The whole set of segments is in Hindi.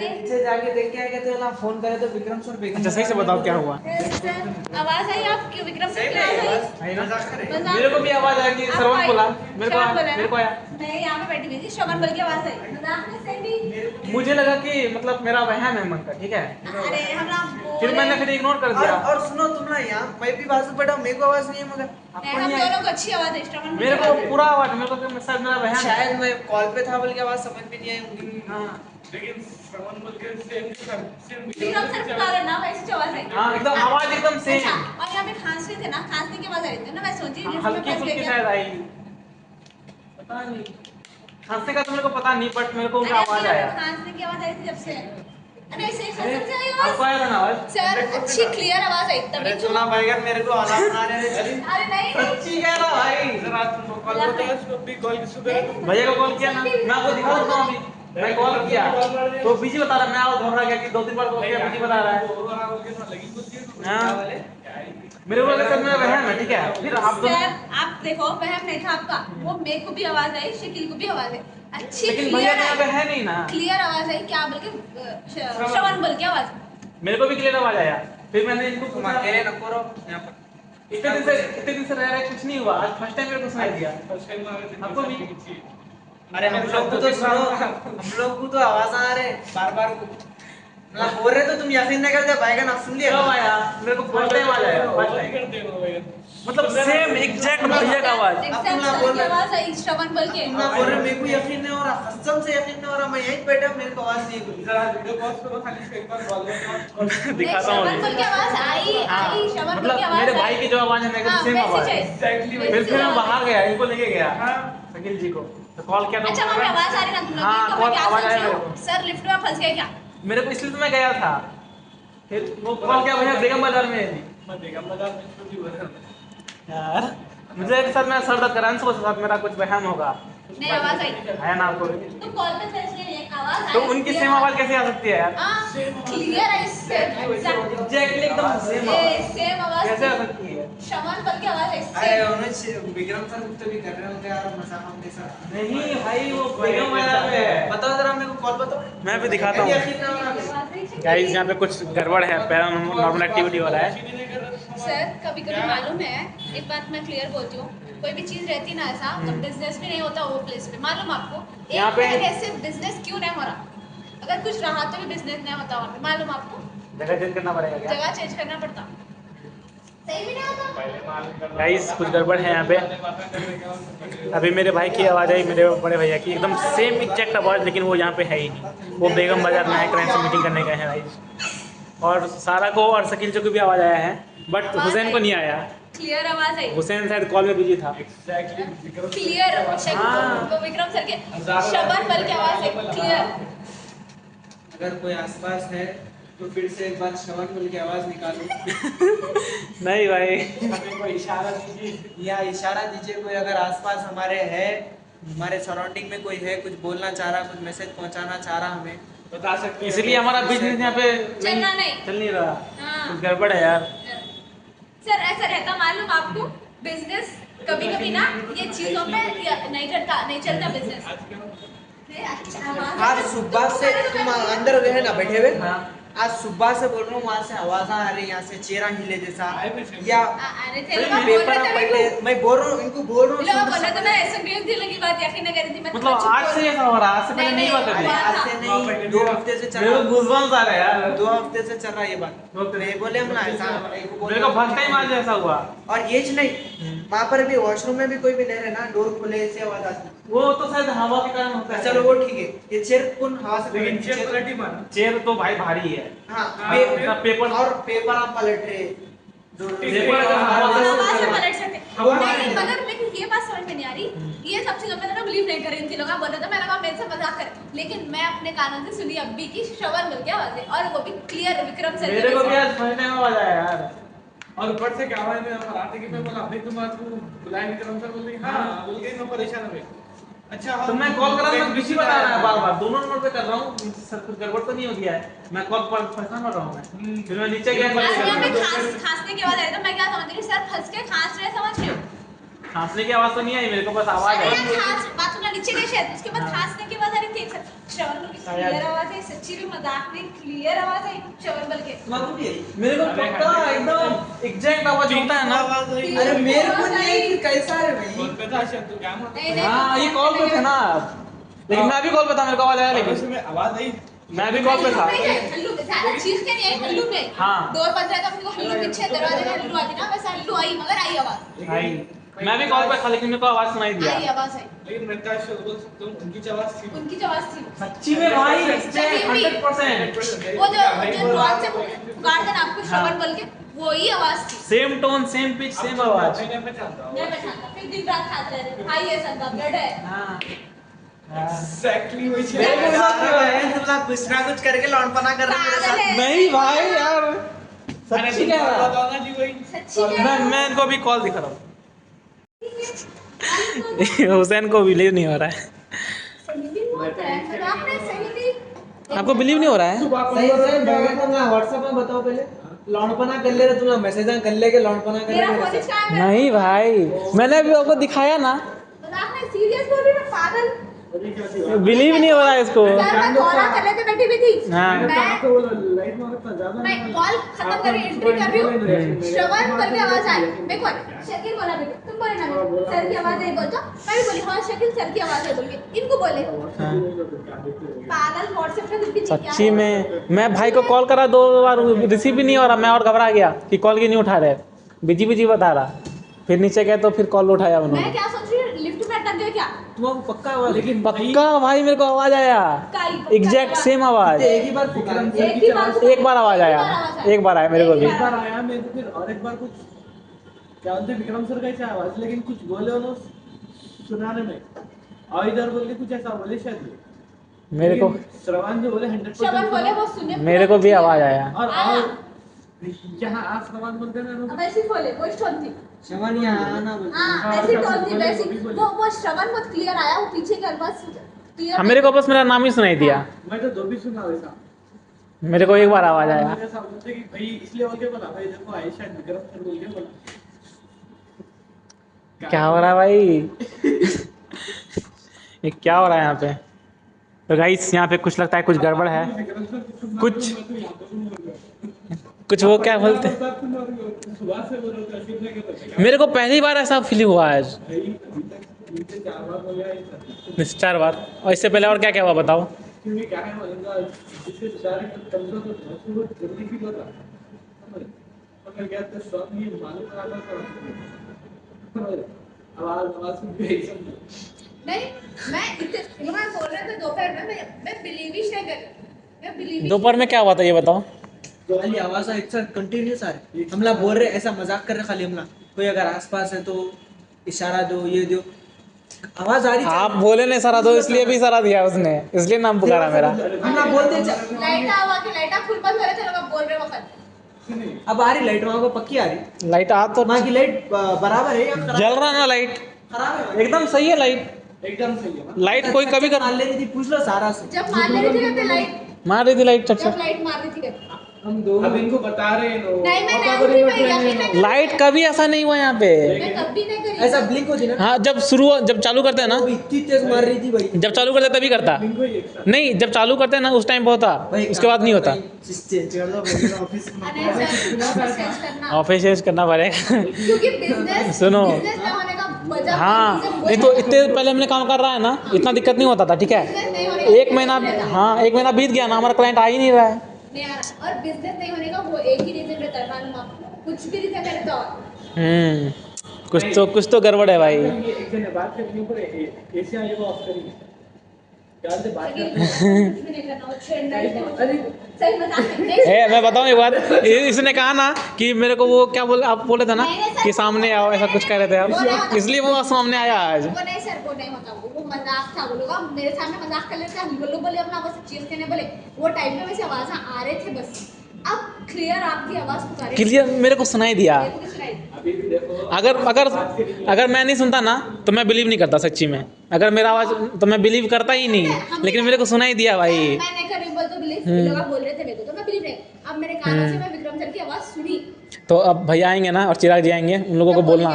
पीछे जाके देख के आएगा तो ना फोन करे तो विक्रम सर देखेंगे। अच्छा सही से बताओ क्या हुआ? आवाज आई आपकी विक्रम सर की आवाज आई? मेरे को भी आवाज आई कि श्रवण बोला, मेरे को आया। मैं यहाँ पे बैठी हुई थी, श्रवण बोल की आवाज आई। मजाक में से भी मुझे लगा कि मतलब मेरा वहम है मन का, ठीक है। अरे हमरा फिर मैंने फिर इग्नोर कर दिया। और सुनो तुम ना यहाँ मैं भी बाजू बैठा हूँ, मेरे को आवाज नहीं है मगर हम दोनों को अच्छी आवाज है। श्रवण मेरे को पूरा आवाज, मेरे को शायद मेरा वहम है। शायद मैं कॉल पे था बोल के आवाज समझ में नहीं आई होंगी। हाँ लेकिन श्रवण बोल के सेम विक्रम सर पुकारे ना, वैसी आवाज आई। हाँ एकदम आवाज एकदम सेम। अच्छा, और यहाँ पे खांस रहे थे ना, खांसने की आवाज आ रही थी ना, मैं सोची जैसे मैं हल्की फंस फुल्की गई शायद आई, पता नहीं खांसने का तो मेरे को पता नहीं, बट मेरे को उनका आवाज आया। खांसने की आवाज आई थी जब से। अरे ऐसे ही कसम से आई आपको आवाज। आया था ना आवाज? सर अच्छी क्लियर आवाज आई तभी तो। सुना भाई मेरे को आवाज बना रहे थे। अरे नहीं सच्ची कह रहा भाई। जरा तुम कॉल को तो भी कॉल सुबह भैया को कॉल किया ना, मैं आपको दिखा देता हूँ अभी। मैं कॉल किया तो बिजी बता रहा, मैं और घबरा गया कि 2-3 बार कॉल किया, बिजी बता रहा है। हाँ मेरे को लगा मेरा वहम है, ठीक है। फिर आप दोनों सर आप देखो, वहम नहीं था आपका, वो मेरे को भी आवाज आई, शकील को भी आवाज आई, अच्छी लेकिन भैया क्लियर यहाँ पे है नहीं ना। क्लियर आवाज आई। क्या बोल के श्रवण बोल के आवाज। मेरे को भी क्लियर आवाज आया। फिर मैंने इनको तुम पूछा, अकेले नको रहो यहाँ पर। इतने दिन से रह रहे कुछ नहीं हुआ, आज फर्स्ट टाइम मेरे को सुनाई दिया। आपको भी? अरे हम लोग को तो सुनो, हम लोग को तो आवाज आ रहे बार बार को मतलब बोल रहे तो तुम यकीन नहीं करते भाई का नाम सुन लिया। कब आया? मेरे को फर्स्ट टाइम आवाज आया, फर्स्ट टाइम। मतलब सेम एग्जैक्ट भैया का आवाज। एग्जैक्ट सर की आवाज आई, श्रवण बोल के। तुम ना बोल रहे, मेरे को यकीन नहीं हो रहा, कसम से यकीन नहीं हो रहा, मैं यहीं बैठा मेरे को आवाज नहीं हुई। जरा वीडियो कॉल करो खाली से एक बार कॉल करो। दिखाता हूँ श्रवण बोल के आवाज आई, आई श्रवण बोल की मतलब आवाज मेरे आई। भाई की जो आवाज है मेरे सेम आवाज है। फिर मैं बाहर गया, इनको लेके गया शकील जी को, तो कॉल किया तो अच्छा वहाँ पे आवाज आ रही ना तुम लोग हाँ, की, तो कॉल मैं क्या आवाज सोच आया रही मेरे हूँ, को। सर लिफ्ट में फंस गए क्या? मेरे को इसलिए तो मैं गया था। फिर वो कॉल किया भैया बेगम बाजार में है जी। मैं बेगम बाजार में छोटी बहन यार मुझे एक साथ मेरा सर दर्द कर रहा है, इसको साथ मेरा कुछ वहम होगा। नहीं आवाज आई। है ना आपको? तुम कॉल पे थे इसलिए एक आवाज आई। तो उनकी सेम आवाज कैसे आ सकती है यार? क्लियर आई एग्जैक्ट एग्जैक्टली एकदम सेम आवाज सेम आवाज कैसे आ सकती है? श्रवण बोल की आवाज आई अरे सेम। उन्हें विक्रम सर कुछ तो भी कर रहे होंगे यार मजाक हम के साथ। नहीं भाई वो बेगम बाजार में है। बताओ जरा मेरे को कॉल बताओ। मैं भी दिखाता हूँ यकीन नहीं हो रहा। गाइस, यहाँ पे कुछ गड़बड़ है, पैरानॉर्मल एक्टिविटी हो रहा है। सर कभी कभी मालूम है, एक बात मैं क्लियर बोलती हूँ, कोई भी चीज रहती ना ऐसा तो बिजनेस भी नहीं होता वो प्लेस पे। मालूम आपको यहाँ पे ऐसे बिजनेस क्यों नहीं हो रहा? अगर कुछ रहा तो भी बिजनेस नहीं होता वहाँ पे। मालूम आपको जगह चेंज करना पड़ेगा क्या? जगह चेंज करना पड़ता, सही भी नहीं होता। गाइस कुछ गड़बड़ है यहाँ पे। अभी मेरे भाई की आवाज़ आई, मेरे बड़े भैया की, एकदम सेम एग्जैक्ट आवाज़, लेकिन वो यहाँ पे है ही नहीं। वो बेगम बाजार में है, क्लाइंट से मीटिंग करने गए हैं गाइस। और सारा को और शकील को भी आवाज़ आया है, बट हुसैन को नहीं आया। क्लियर आवाज आई, हुसैन शायद कॉल में बिजी था। क्लियर विक्रम सर के शबन बल की आवाज है क्लियर। अगर कोई आसपास है तो फिर से एक बार श्रवण बोल की आवाज निकालो। नहीं भाई, कोई इशारा दीजिए या इशारा दीजिए, कोई अगर आसपास हमारे है, हमारे सराउंडिंग में कोई है, कुछ बोलना चाह रहा, कुछ मैसेज पहुंचाना चाह रहा हमें, बता सकते हैं। इसलिए हमारा बिजनेस यहाँ पे चलना नहीं। चल नहीं रहा। हाँ। कुछ गड़बड़ है यार। सर ऐसा रहता, मालूम आपको बिजनेस कभी कभी ना ये चीजों पे नहीं करता, नहीं चलता बिजनेस। आज सुबह से तुम अंदर गए ना बैठे हुए, हाँ। आज सुबह से बोल रहा हूँ, वहाँ से आवाज आ रही, यहाँ से चेहरा हिले जैसा, या अरे थे लोग पेपर बोल आप रहे पढ़ ले, मैं बोल रहा हूँ इनको, बोल रहा हूँ लोग बोल रहे थे, मैं ऐसे गई थी लगी बात यकीन नहीं करी थी मैं। मतलब आज से ऐसा हो रहा है? आज से पहले नहीं हुआ कभी? आज से नहीं, 2 हफ्ते से चल मेरे को रहा, गूज़बम्स आ रहे हैं यार। 2 हफ्ते से चल रहा है ये बात। नहीं बोले हम ना ऐसा, मेरे को फर्स्ट टाइम आज ऐसा हुआ। और ये नहीं, वहाँ पर भी वॉशरूम में भी कोई भी नहीं रहे ना, डोर खुले ऐसे आवाज आती। वो तो शायद हवा के कारण होता है। चलो वो ठीक है, ये चेयर कौन हवा से लेकिन पलट- चेयर क्वालिटी बन चेयर तो भाई भारी है। हाँ, पेपर और पेपर आप पलट रहे, पेपर अगर हवा से आवाज से पलट सकते हवा नहीं, मगर लेकिन ये बात समझ में नहीं आ रही। ये सब चीजों में ना बिलीव नहीं कर रही थी, लोग बोल रहे थे, मैंने कहा मेरे से मजाक कर, लेकिन मैं अपने कानों से सुनी अब्बी की श्रवण बोल के आवाज है, और वो भी क्लियर विक्रम सर मेरे को भी आज फर्स्ट टाइम आवाज आया यार। और ऊपर से क्या हुआ है, मैं मराठी की मैं बोला भाई तुम आज को बुलाए विक्रम सर, बोल रही हां बोल गई, मैं परेशान हो गई। अच्छा तो मैं कॉल कर रहा हूँ, मैं बिजी बता रहा है बार बार, दोनों नंबर पे कर रहा हूँ। सर कुछ गड़बड़ तो नहीं हो गया है? मैं कॉल पर फंसा मर रहा हूँ मैं। फिर मैं नीचे गया, आज यहाँ पे खांसने की आवाज आ रही, तो मैं क्या समझ रही, सर फंस के खांस रहे, समझ रहे हो? खांसने की आवाज तो नहीं आई मेरे को, बस आवाज अरे आई। यार खांस बात सुनना, नीचे गए शायद, उसके बाद खांसने की आवाज आ रही थी। श्रवण बल की क्लियर आवाज है, सच्ची में मजाक नहीं, क्लियर आवाज है श्रवण बल के। तुम्हारे को भी है? मेरे को पक्का एकदम एग्जैक्ट आवाज होता है ना। अरे मेरे को नहीं है कि कैसा है भाई। कॉल पे था शायद, तो क्या मत नहीं नहीं हाँ ये कॉल पे थे ना, लेकिन मैं भी कॉल पे था, मेरे को आवाज आया, लेकिन उसमें आवाज आई। मैं भी कॉल पे था। हल्लू में ज्यादा चीज के नहीं आई, हल्लू में हाँ। डोर बंद रहता अपने को हल्लू पीछे दरवाजे में हल्लू आती ना, वैसा हल्लू आई, मगर आई आवाज, आई, मैं भी कॉल पे था, लेकिन मेरे को आवाज सुनाई आई दिया। आवाज आई, लेकिन मैं क्या बोल सकता हूँ, उनकी आवाज थी। उनकी जो आवाज थी सच्ची में भाई सही में। 100%। वो जो ड्रॉन से गार्ड था आपको श्रवण बल के, वो ही आवाज थी। Same tone, same pitch, same आवाज। मैं पहचानता हूँ। मैं बैठा फिर दिन रात खाते रहे, आई है संगा ब्लड है। हाँ Exactly वही चीज। मेरे को साथ में है, तुम लोग कुछ ना कुछ करके लौंडपना कर रहे हो मेरे पागल साथ। है। नहीं भाई यार, अरे सच्ची कह रहा। बताओ ना जी वही। सच्ची में मैं इनको अभी कॉल दिखा रहा हूँ। हुसैन को बिलीव नहीं हो रहा है। सही भी होता है, मतलब आपने सही भी। आपको बिलीव नहीं हो रहा है? सही सही बैठे तुम लोग व्हाट्सएप में बताओ पहले। लौंडपना कर ले रहे तुम लोग, मैसेज कर ले के लौंडपना कर मेरा रहे फोन हो। इसका है, नहीं भाई, मैंने अभी आपको दिखाया ना, मजाक नहीं, सीरियस बोल रही मैं, पागल। बिलीव नहीं हो रहा है इसको। सर मैं कॉल कर लेते बैठी भी थी, हाँ। लाइट मारो तो ज्यादा। मैं कॉल खत्म कर रही, एंट्री कर रही हूँ, श्रवण बल की आवाज आई, मैं कौन शकील बोला, बेटे तुम बोले ना मेरे, सर की आवाज है बोल तो मैं भी बोली हाँ शकील सर की आवाज है बोल के इनको बोले। पागल व्हाट्सएप पे कुछ भी नहीं किया। सच्ची में मैं भाई को कॉल करा 2 बार, रिसीव भी नहीं हो रहा, मैं और घबरा गया कि कॉल क्यों नहीं उठा रहे, बिजी बिजी बता रहा। फिर नीचे गए तो फिर कॉल उठाया मैं उन्होंने। क्या सोच रही हूँ, लिफ्ट में अटक गया क्या? तुम्हारा पक्का आवाज, लेकिन पक्का भाई मेरे को आवाज आया, काई एग्जैक्ट सेम आवाज। एक ही बार पुकारा। एक ही बार, एक बार आवाज आया, एक बार आया मेरे को भी। एक बार आया मेरे को, फिर और एक बार कुछ क्या बोलते विक्रम सर का ऐसा आवाज, लेकिन कुछ बोले उन्होंने सुनाने में, और इधर बोल के कुछ ऐसा बोले शायद मेरे को लेकिन श्रवण जो बोले 100% श्रवण बोले वो सुने, मेरे को भी आवाज आया। और जहाँ आप श्रवण बोलते हैं ना अब ऐसी बोले वो टोन थी, श्रवण यहाँ आना बोलते हैं। हाँ ऐसी टोन थी वैसी, वो श्रवण बहुत क्लियर आया, वो पीछे के आवाज क्लियर। हाँ, मेरे को बस मेरा नाम ही सुनाई दिया, मैं तो दो भी सुना वैसा। मेरे को एक बार आवाज आया। मेरे ऐसा बोलते कि भाई इसलिए बोल के बोला, भाई देखो आए शायद विक्रम सर बोल के बोला। क्या हो रहा है भाई? ये क्या हो रहा है यहाँ पे? तो गाइस यहाँ पे कुछ लगता है कुछ गड़बड़ है, विक्रम सर कुछ कुछ वो क्या बोलते हैं, सुबह से बोल रहा था कितने के बच्चे मेरे को पहली बार ऐसा फील हुआ आज, भाई अभी तक नीचे 4 बार बोला है सर। 4 बार। और इससे पहले और क्या क्या हुआ बताओ? क्योंकि क्या है बोलूंगा, इससे डायरेक्ट कमजोर तो बहुत जल्दी फील होता है, समझ गया तो सब ये मालूम आ रहा था, आवाज सुन के ही समझ। नहीं मैं इतने मैं बोल रहे थे दोपहर में, मैं बिलीव ही नहीं कर रही, मैं बिलीव दोपहर में क्या हुआ था ये बताओ? खाली आवाज एक साथ कंटिन्यूस आ रही। हमला बोल रहे ऐसा मजाक कर रहे खाली, हमला कोई अगर आसपास है तो इशारा दो, ये दो, आवाज आ रही। आप बोले नहीं सरा दो, इसलिए भी सरा दिया उसने, इसलिए नाम पुकारा मेरा। हमला बोलते लाइट आवा के लाइट फुल बंद हो रहे थे लोग, अब बोल रहे वक्त अब आ रही लाइट, वहाँ को पक्की आ रही। लाइट आ तो वहाँ की लाइट बराबर है या खराब? जल रहा ना लाइट, खराब है एकदम सही है लाइट। एकदम सही है ना। लाइट कोई कभी कर मान ले रही थी, पूछ लो सारा से। जब मार ले रही थी लाइट, मार रही थी लाइट चट जब से। लाइट मार रही थी हम दो अब इनको बता रहे हैं लोग। नहीं मैं नहीं उठी, मैं यकीन नहीं कर लाइट कभी ऐसा नहीं हुआ यहाँ पे। मैं कभी नहीं करी ऐसा ब्लिंक होती ना, हाँ जब चालू करते हैं ना, वो इतनी तेज मार रही थी भाई। जब चालू करते तभी करता, इनको ही एक साथ नहीं जब चालू करते हैं ना उस टाइम पे होता, भाई उसके बाद नहीं होता। चेंज कर दो भाई, ऑफिस में। चेंज करना, ऑफिस चेंज करना पड़ेगा। क्योंकि बिजनेस सुनो। बिजनेस ना होने का वजह हाँ नहीं तो इतने पहले हमने काम कर रहा है ना, इतना दिक्कत नहीं होता था, ठीक है। 1 महीना, हाँ 1 महीना बीत गया ना, हमारा क्लाइंट आ ही नहीं रहा है। नहीं आ रहा, और बिजनेस नहीं होने का वो एक ही रीजन रहता है, मालूम आपको, कुछ भी रीजन रहता है। कुछ तो गड़बड़ है भाई। ये एक जने बात करनी पर एशिया ये ऑफ करी क्या से बात करते हैं। कुछ भी नहीं करना, वो ट्रेंड है, सही मजाक नहीं। मैं बताऊँ एक बात, इसने कहा ना कि मेरे को वो क्या बोले, आप बोले थे ना कि सामने आओ, ऐसा कुछ कह रहे थे आप, इसलिए वो सामने आया आज। वो नहीं सर, वो नहीं होता, वो मजाक था, वो लोग मेरे सामने मजाक कर लेते हैं, वो लोग बोले अपना बस चीज कहने बोले, वो टाइम पे वैसे आवाज आ रहे थे बस। अब क्लियर आपकी आवाज पुकारे, क्लियर मेरे को सुनाई दिया। मेरे को सुनाई। अभी भी देखो अगर मैं नहीं सुनता ना तो मैं बिलीव नहीं करता सच्ची में, अगर मेरा आवाज तो मैं बिलीव करता ही नहीं, लेकिन मेरे को सुनाई दिया भाई। मैं नहीं कर रही बोल तो बिलीव, लोग बोल रहे थे मेरे को तो मैं बिलीव नहीं। अब मेरे कानों से मैं विक्रम सर की आवाज सुनी, तो अब भैया आएंगे ना और चिराग जी आएंगे, उन लोगों को बोलना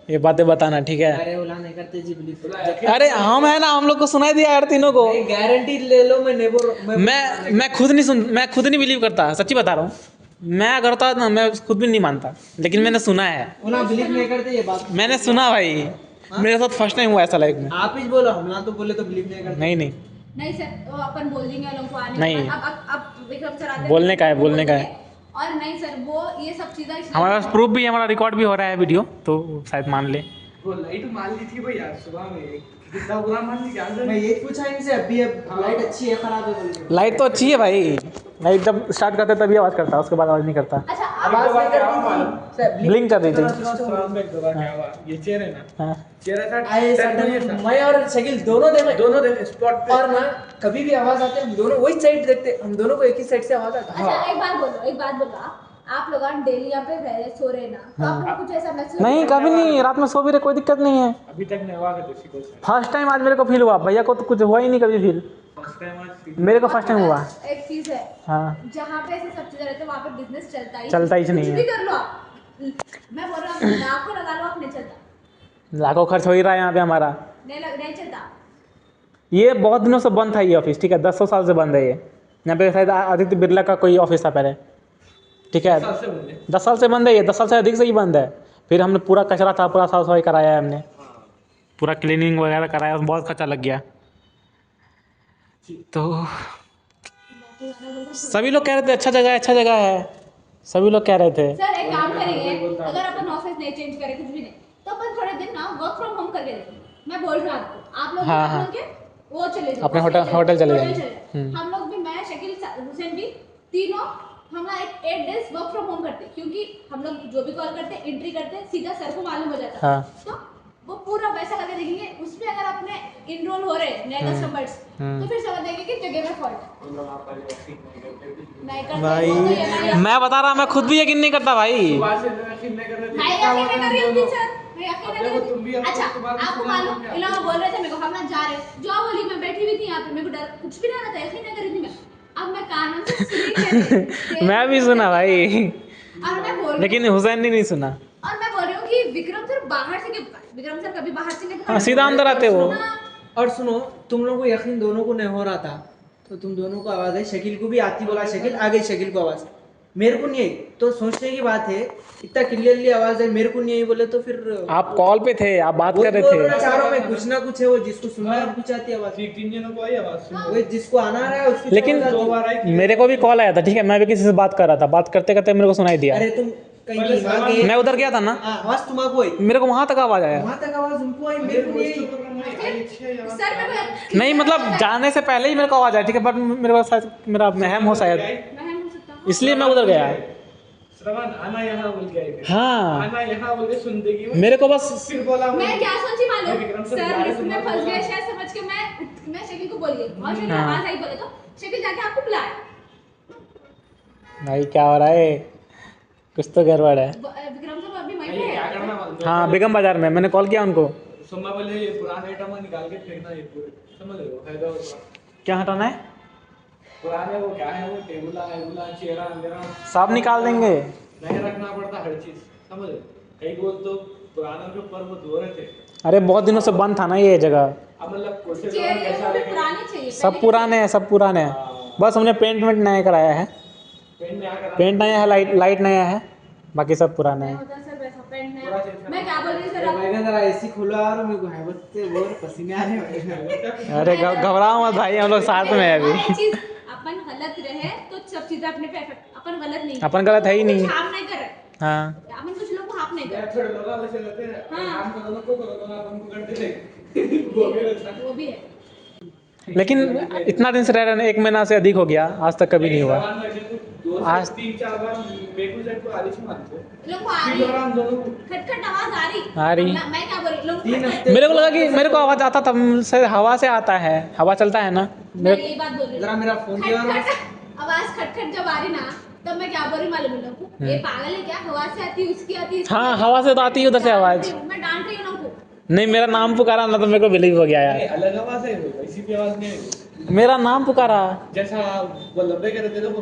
ये बातें बताना, ठीक है? अरे ओला नहीं करते जी बिलीव। अरे हम है ना, हम लोग को सुनाई दिया यार तीनों को। गारंटी ले लो, मैं नेवर मैं खुद नहीं बिलीव करता, सच्ची बता रहा हूँ। मैं करता ना, मैं खुद भी नहीं मानता, लेकिन मैंने सुना है। ओला बिलीव नहीं करते ये बात। मैंने सुना भाई, मेरे साथ फर्स्ट टाइम हुआ ऐसा लाइफ में। आप ही बोलो, हम ना तो बोले तो बिलीव नहीं करते। नहीं नहीं, नहीं सर, वो अपन बोल देंगे लोगों को आने नहीं। के बाद। अब विक्रम सर आते हैं, बोलने का है, वो बोलने का है। बोलेंगे। और नहीं सर, वो ये सब चीजें इसलिए- हमारे पास प्रूफ भी है, हमारा रिकॉर्ड भी हो रहा है वीडियो, तो शायद मान ले। वो लाइट मान ली थी भाई यार सुबह में, कितना बुरा मान ली क्या? मैं ये पूछा इनसे अभी, अब लाइट अच्छी है खराब है बोल के। लाइट तो अच्छी है भाई, लाइट जब स्टार्ट करते तभी आवाज़ करता है, उसके बाद आवाज़ नहीं करता। अच्छा आवाज नहीं करती, ब्लिंक कर रही थी। क्या हुआ? ये चेयर है ना, हाँ। चेयर ऐसा आए टच नहीं है सडन था। मैं और शकील दोनों देखे स्पॉट पे। और ना कभी भी आवाज आती है हम दोनों वही साइड देखते, हम दोनों को एक ही साइड से आवाज आता है। अच्छा, एक बात बोलो आप लोग डेली यहाँ पे रह सो रहे ना, तो आप लोग कुछ ऐसा महसूस नहीं, कभी नहीं, रात में सो भी रहे, कोई दिक्कत नहीं है। अभी तक नहीं हुआ किसी को। फर्स्ट टाइम आज मेरे को फील हुआ, भैया को तो कुछ हुआ ही नहीं कभी फील, फर्स्ट टाइम आज मेरे को फर्स्ट टाइम हुआ। एक चीज है, हाँ, जहाँ पे ऐसे सब चीजें रहते हैं वहाँ पे बिजनेस चलता ही नहीं कुछ है। भी कर लो आप। मैं बोल रहा हूँ लाखों लगा लो, आप नहीं चलता, लाखों खर्च हो ही रहा है यहाँ पे हमारा। नहीं चलता। ये बहुत दिनों से बंद था ये ऑफिस, ठीक है? 10 साल से बंद है ये। यहाँ पे शायद आदित्य बिरला का कोई ऑफिस था पहले, ठीक है? 10 साल से बंद है ये, 10 साल से अधिक से ही बंद है। फिर हमने पूरा कचरा था, पूरा साफ सफाई कराया है हमने, पूरा क्लीनिंग वगैरह कराया, बहुत खर्चा लग गया। तो सभी लोग कह रहे थे अच्छा जगह है, सभी लोग कह रहे थे। सर एक काम करेंगे, अगर अपन ऑफिस नहीं चेंज करें कुछ भी नहीं, तो अपन थोड़े दिन ना वर्क फ्रॉम होम करके देखेंगे। मैं बोल रहा हूँ आपको, आप लोग हाँ, आप हाँ। लोग के वो चले जाओ, अपने होटल चले जाएंगे। हम लोग भी, मैं शकील हुसैन भी, तीनों हम ना 8 डेज वर्क फ्रॉम होम करते हैं, क्योंकि हम लोग जो भी कॉल करते हैं, एंट्री करते हैं, सीधा सर को मालूम हो जाता है। हाँ। तो वो पूरा वैसा करके देखेंगे, उसमें अगर अपने इनरोल हो रहे नए कस्टमर्स, तो फिर समझ जाएंगे कि जगह में फॉल्ट है। नहीं करते भाई वो तो ये नहीं- मैं बता रहा, मैं खुद भी यकीन नहीं करता भाई। सुबह से यकीन नहीं कर रहे थे। मैं यकीन नहीं कर रही हूँ सर, मैं यकीन नहीं कर रही तुम भी हूँ। अपने अच्छा, के बारे में आपको सुना मालूम, क्या? इन लोग बोल रहे थे मेरे को हम ना जा रहे, जो बोली मैं बैठी हुई थी यहाँ पे, मेरे को डर कुछ भी नहीं आ रहा था, यकीन नहीं कर रही थी मैं। अब मैं कानों से सुनी थे। मैं भी सुना भाई, और मैं बोल लेकिन हुसैन ने नहीं सुना। और मैं बोल रही हूँ कि विक्रम सर बाहर से क्यों, विक्रम सर कभी बाहर से नहीं हाँ, सीधा अंदर आते वो। और सुनो, तुम लोगों को यकीन दोनों को नहीं हो रहा था, तो तुम दोनों को आवाज है, शकील को भी आती, बोला शकील आ गई, शकील को आवाज, मेरे को नहीं आई। तो सोचने की बात है, इतना क्लियरली आवाज है, मेरे को नहीं आई बोले तो फिर आप कॉल पे थे, आप बात कर रहे थे। चारों में कुछ ना कुछ है, वो जिसको सुनना है कुछ आती है आवाज, 3 जनों को आई आवाज सुनो। वो जिसको आना रहा है उसकी लेकिन आवाज आती है। 2 बार आई। मेरे को भी कॉल आया था, ठीक है? मैं भी किसी से बात कर रहा था, बात करते करते मेरे को सुनाई दिया। अरे तुम कहीं की वहाँ गए, मैं उधर गया था ना, आवाज तुम्हारा आई, मेरे को वहां तक आवाज आया। वहाँ तक आवाज उनको आई, मेरे को नहीं आई। सर मैं नहीं मतलब जाने से पहले ही मेरे को आवाज आया, ठीक है? बट मेरे पास शायद मेरा महम हो शायद, मैं हो सकता हूँ। इसलिए मैं उधर गया। श्रवण आना यहाँ बोल के आई थी। हाँ, आना यहाँ बोल के सुनते की मेरे को बस फिर बोला मैं क्या सोची मैं मालूम, विक्रम से सर बुला रहे लिफ्ट में थे, फंस बोला। गए शायद समझ के मैं शकील को बोली और शकील हाँ। आवाज आई बोले तो शकील जाके आपको बुलाया। भाई क्या हो रहा है, कुछ तो गड़बड़ है। विक्रम सर अभी वहीं नहीं, पे क्या है। करना मालूम? हाँ, बेगम बाजार में मैंने कॉल किया उनको। सुम्मा बोले ये पुराने आइटम निकाल के फेंकना, ये पूरे समझ रहे हो? हैदराबाद क्या हटाना है? पुराने वो क्या है, वो टेबुला वेबुला चेहरा अंधेरा सब निकाल देंगे। नहीं रखना पड़ता हर चीज, समझ रहे? कई बोल तो पुराने के ऊपर वो धो रहे थे। अरे बहुत दिनों से बंद था ना ये जगह, अब मतलब कोशिश चेयर करो ये कैसा वो भी लेके पुरानी चाहिए, सब पहले पुराने हैं, सब पुराने हैं। बस हमने पेंट वेंट नया कराया है, पेन में आकर पेंट नया है, लाइट नया है, बाकी सब पुराने नहीं हैं। होता सर वैसा पेंट पूरा नया। चेंज मैं क्या बोल रही हूँ सर, अरे आप मैंने जरा एसी खोला और मेरे को हैबत से वो पसीने आ रहे हैं। अरे घबराओ मत भाई, हम लोग साथ में हैं और अभी। एक चीज, अपन गलत रहे तो सब चीजें अपने पे इफेक्ट, अपन गलत नहीं, अपन गलत है ही नहीं। कुछ हार्म नहीं कर रहे, हाँ, अपन कुछ लोग को हार्म नहीं कर यार रहे, छोड़ लगा वैसे रहते हैं। हाँ। काम करो ना को करो ना, अपन को कर दे वो भी रहता है। वो भी है। लेकिन इतना दिन से रह रहे हैं, 1 महीना से अधिक हो गया, आज तक कभी नहीं हुआ। सवाल में जब दो आज- से 3-4 बार बेकू सेट को आलिश मानते हो। लोग को आ फिर रही दोबारा हम दोनों खटखट आवाज आ रही, आ रही। मैं क्या बोल रही, लोग 3 खटखट- हफ्ते मेरे को लगा कि मेरे को आवाज आता था, शायद हवा से आता है, हवा चलता है ना मैं मेरे। यही बात बोल रही जरा हूँ। मेरा फोन दिया और खटखट आवाज खटखट जब आ रही ना, तब मैं क्या बोल रही मालूम है लोगों को, ये पागल है क्या, हवा से आती है, उसकी आती है, इसकी हाँ, आती है। हवा से तो आती है उधर से आवाज। मैं डांट रही हूँ लोगों को। नहीं, मेरा नाम पुकारा ना तो मेरे को बिलीव हो गया नहीं, यार। अलग आवाज है वो, इसी की आवाज नहीं है। मेरा नाम पुकारा, जैसा वो लंबे के रहते थे वो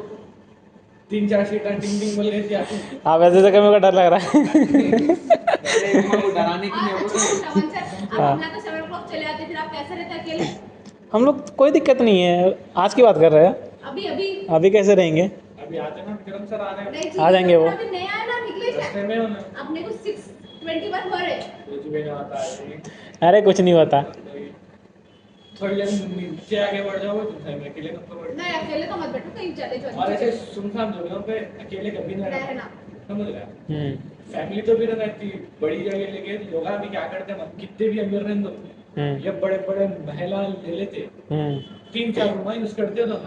3-4 सीटा टिंग टिंग बोल रही थी आके। आप ऐसे से मेरे को डर लग रहा है। अरे को डराने के लिए और बोल अच्छा, रहे हैं। श्रवण सर, अब हाँ। हम लोग तो 7 o'clock चले आते, फिर आप कैसे रहते अकेले? हम लोग कोई दिक्कत नहीं है, आज की बात कर रहे हैं। अभी अभी अभी कैसे रहेंगे? अभी आते ना विक्रम सर आ रहे हैं। नहीं, ठीक आ जाएंगे है, वो। अभी नया है ना, निकले रास्ते शायद। में होना। अपने को 6:21 हो रहे। कुछ भी नहीं आता है। अरे कुछ नहीं होता। थोड़ी देर नीचे आगे बढ़ जाओ तो मैं अकेले कब बढ़। नहीं, अकेले तो मत बैठो, कहीं चले जाओ। और ऐसे सुनसान जगहों पे अकेले कभी नहीं रहना। समझ रहे हम्म। फैमिली तो भी रहती बड़ी जगह लेके लोग भी क्या करते हैं कितने भी अमीर रहने दो ये बड़े बड़े महिला ले लेते 3-4 रूम यूज करते हो ना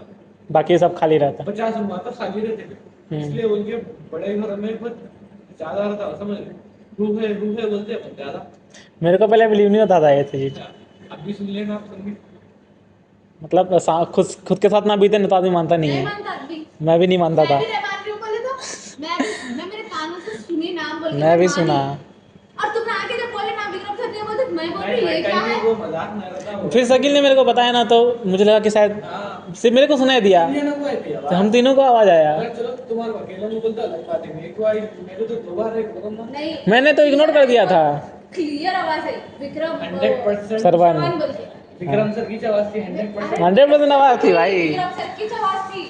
बाकी सब खाली रहता। 50 रूम तो खाली रहते थे इसलिए उनके बड़े घर में बहुत ज्यादा रहता समझ रहे रूह है बोलते हैं बहुत ज्यादा। मेरे को पहले बिलीव नहीं होता था ये चीज। अब भी सुन लेना आप सुन भी मतलब खुद के साथ ना बीते ना तो आदमी मानता नहीं नहीं है। मानता अभी। मैं भी नहीं मानता था। मैं भी नहीं मान रही हूँ बोले तो। मैं मेरे कानों से सुनी नाम बोल के मैं भी मानी। सुना। और तुमने आके जब बोले ना विक्रम सर ने बोले, मैं बोल रही ये क्या है? वो मजाक नहीं रहता वो फिर शकील ने मेरे को बताया ना तो मुझे लगा कि शायद सिर्फ मेरे को सुनाई दिया ये ना हुआ है तो हम तीनों को आवाज आया। अगर चलो तुम्हारा अकेला में बोलता अलग बात है एक बार मेरे तो 2 बार एक बोलो ना नहीं, मैंने तो इग्नोर कर दिया था। क्लियर आवाज है विक्रम 100% सरवान बोल के। विक्रम सर की आवाज थी 100%। 100% आवाज थी भाई। विक्रम सर की आवाज थी।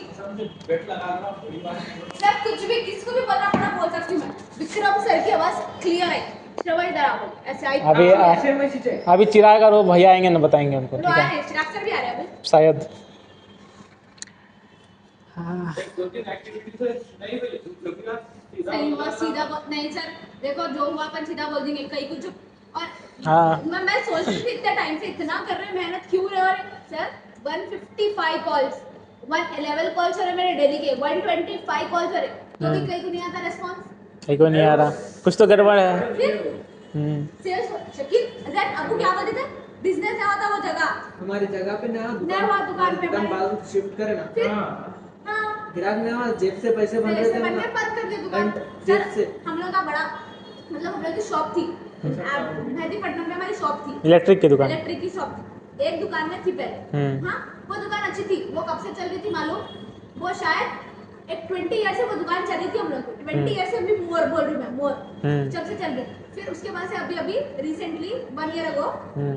बेट लगा रहा पूरी बात सर कुछ भी किसको भी बोलना पड़ा बोल सकती हूँ मैं। विक्रम सर की आवाज क्लियर है। श्रवण इधर आओ ऐसे आई। अभी ऐसे में सीटे अभी चिराग और वो भैया आएंगे ना बताएंगे उनको। लो ठीक आ है रहे हैं, चिराग सर भी आ रहे हैं अभी। शायद। एक 2-3 एक्टिविटी से नहीं हुई क्योंकि सही हुआ सीधा नहीं सर, देखो जो हुआ अपन सीधा बोल देंगे कहीं कुछ। और हाँ। मैं सोच रही थी इतने टाइम से इतना कर रहे हैं मेहनत क्यों रहे हो सर। 155 कॉल्स 111 कॉल्स हो रहे मेरे डेली के 125 कॉल्स हो रहे तो भी कहीं को नहीं आता रेस्पॉन्स। कहीं को नहीं आ रहा कुछ तो गड़बड़ है। फिर हम्म। शकील अगर आपको क्या बोलते थे बिजनेस है होता वो जगह हमारी जगह पे नया नया हुआ दुकान पे दुकान बने। बाजू शिफ्ट करे ना फिर हां हाँ ग्राहक नया जेब से पैसे बन रहे पैसे थे बनने ना। बंद कर दिया दुकान। जेब सर से हम लोग का बड़ा मतलब हम लोग की शॉप थी मेहदीपट्टनम में हमारी शॉप थी इलेक्ट्रिक की दुकान। इलेक्ट्रिक की शॉप थी एक दुकान में थी पहले। हाँ वो दुकान अच्छी थी वो कब से चल रही थी मालूम वो शायद एक 20 ईयर से वो दुकान चल रही थी हम लोग को 20 ईयर से भी मोर बोल रही मैं मोर जब से चल रही। फिर उसके बाद से अभी रिसेंटली 1 ईयर अगो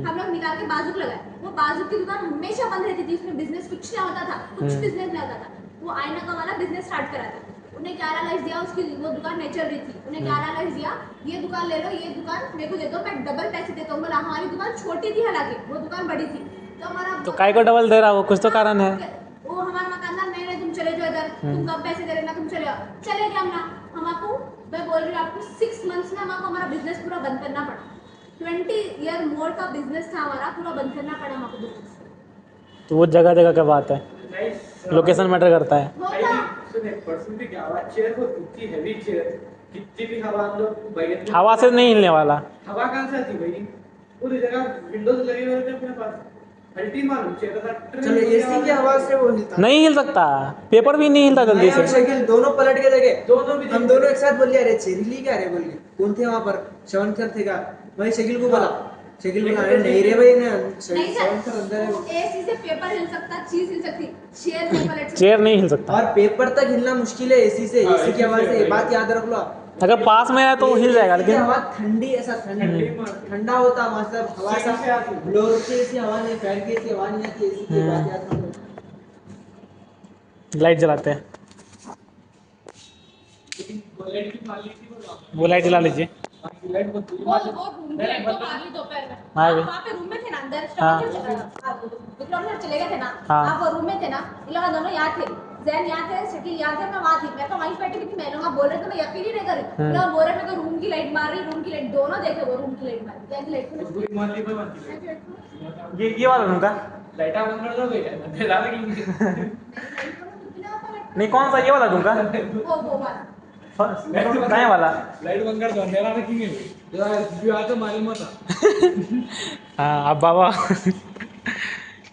हम लोग निकाल के बाजुक लगाए। वो बाजुक की दुकान हमेशा बंद रहती थी उसमें बिजनेस कुछ नहीं होता था कुछ बिजनेस नहीं होता था। वो आईना का वाला बिजनेस स्टार्ट करा था। उन्हें क्या एनालाइज दिया उसकी वो दुकान नहीं चल रही थी। उन्हें क्या एनालाइज दिया ये दुकान ले लो ये दुकान मेरे को दे दो मैं डबल पैसे देता हूँ। बोला हमारी दुकान छोटी थी हालांकि वो दुकान बड़ी थी तो हमारा तो काय को डबल दे रहा वो कुछ तो कारण है। वो हमारा मकानदार नहीं तुम चले जाओ इधर तुम कब पैसे दे रहे ना तुम चले आओ चले गए हम ना। हम आपको मैं बोल रही हूँ आपको 6 मंथ्स में हमको हमारा बिजनेस पूरा बंद करना पड़ा। 20 ईयर मोर का बिजनेस था हमारा पूरा बंद करना पड़ा हमको बिजनेस। तो वो जगह जगह का बात है लोकेशन मैटर करता है। वो था सुन एक पर्सन की आवाज चेयर को इतनी हैवी चेयर कितनी भी हवा हम लोग बैठ हवा से नहीं हिलने वाला। हवा कहाँ से आती भाई पूरी जगह विंडोज लगे हुए थे अपने पास अल्टी मालूम चेयर का चलो एसी की आवाज से वो हिलता नहीं हिल सकता पेपर भी नहीं हिलता जल्दी मैं और से। शकील दोनों पलट के देखे दोनों भी हम दोनों एक साथ बोल लिया अरे चेरीली क्या रे बोल के कौन थे वहां पर श्रवण सर थे का मैं शकील को बोला शकील बोला अरे नहीं रे भाई ना नहीं श्रवण सर अंदर है सर एसी से पेपर हिल सकता चीज हिल सकती चेयर नहीं पलट सकती। चेयर नहीं हिल सकता। और पेपर तक हिलना मुश्किल है एसी से हाँ, एसी की AC आवाज से से ये बात याद रख लो आप। अगर पास में है तो वो हिल जाएगा AC की लेकिन हवा ठंडी ऐसा ठंडा होता मतलब हवा सा ब्लोअर की ऐसी हवा नहीं फैन की ऐसी हवा नहीं आती एसी की बात याद रख लो। लाइट जलाते हैं लाइट की मार ली थी वो लाइट जला लीजिए। लाइट बहुत बुरी वो मार ली। रूम की लाइट तो मार ली दोपहर में। हाँ आप भी। वहाँ पे रूम में थे ना अंदर हाँ। आप विक्रम सर चले गए थे ना हाँ। आप वो रूम में थे ना इन लोग दोनों यहाँ थे जैन यहाँ थे शकील यहाँ थे मैं वहाँ थी मैं तो वहीं बैठी थी मैं लोग बोल रहे थे मैं यकीन ही नहीं कर रही लोग बोल रहे मेरे को रूम की लाइट मार रही रूम की लाइट दोनों देखे वो रूम की लाइट मार रही लाइट बहुत बुरी मार ली भाई मार ली ये वाला रूम का लाइटा बंद कर दो भैया अंधेरा लगी नहीं कौन सा ये वाला रूम का वो वाला दाएं वाला। लाइट बंद कर दो अंधेरा रखेंगे भी आ तो मालूम होता हाँ अब बाबा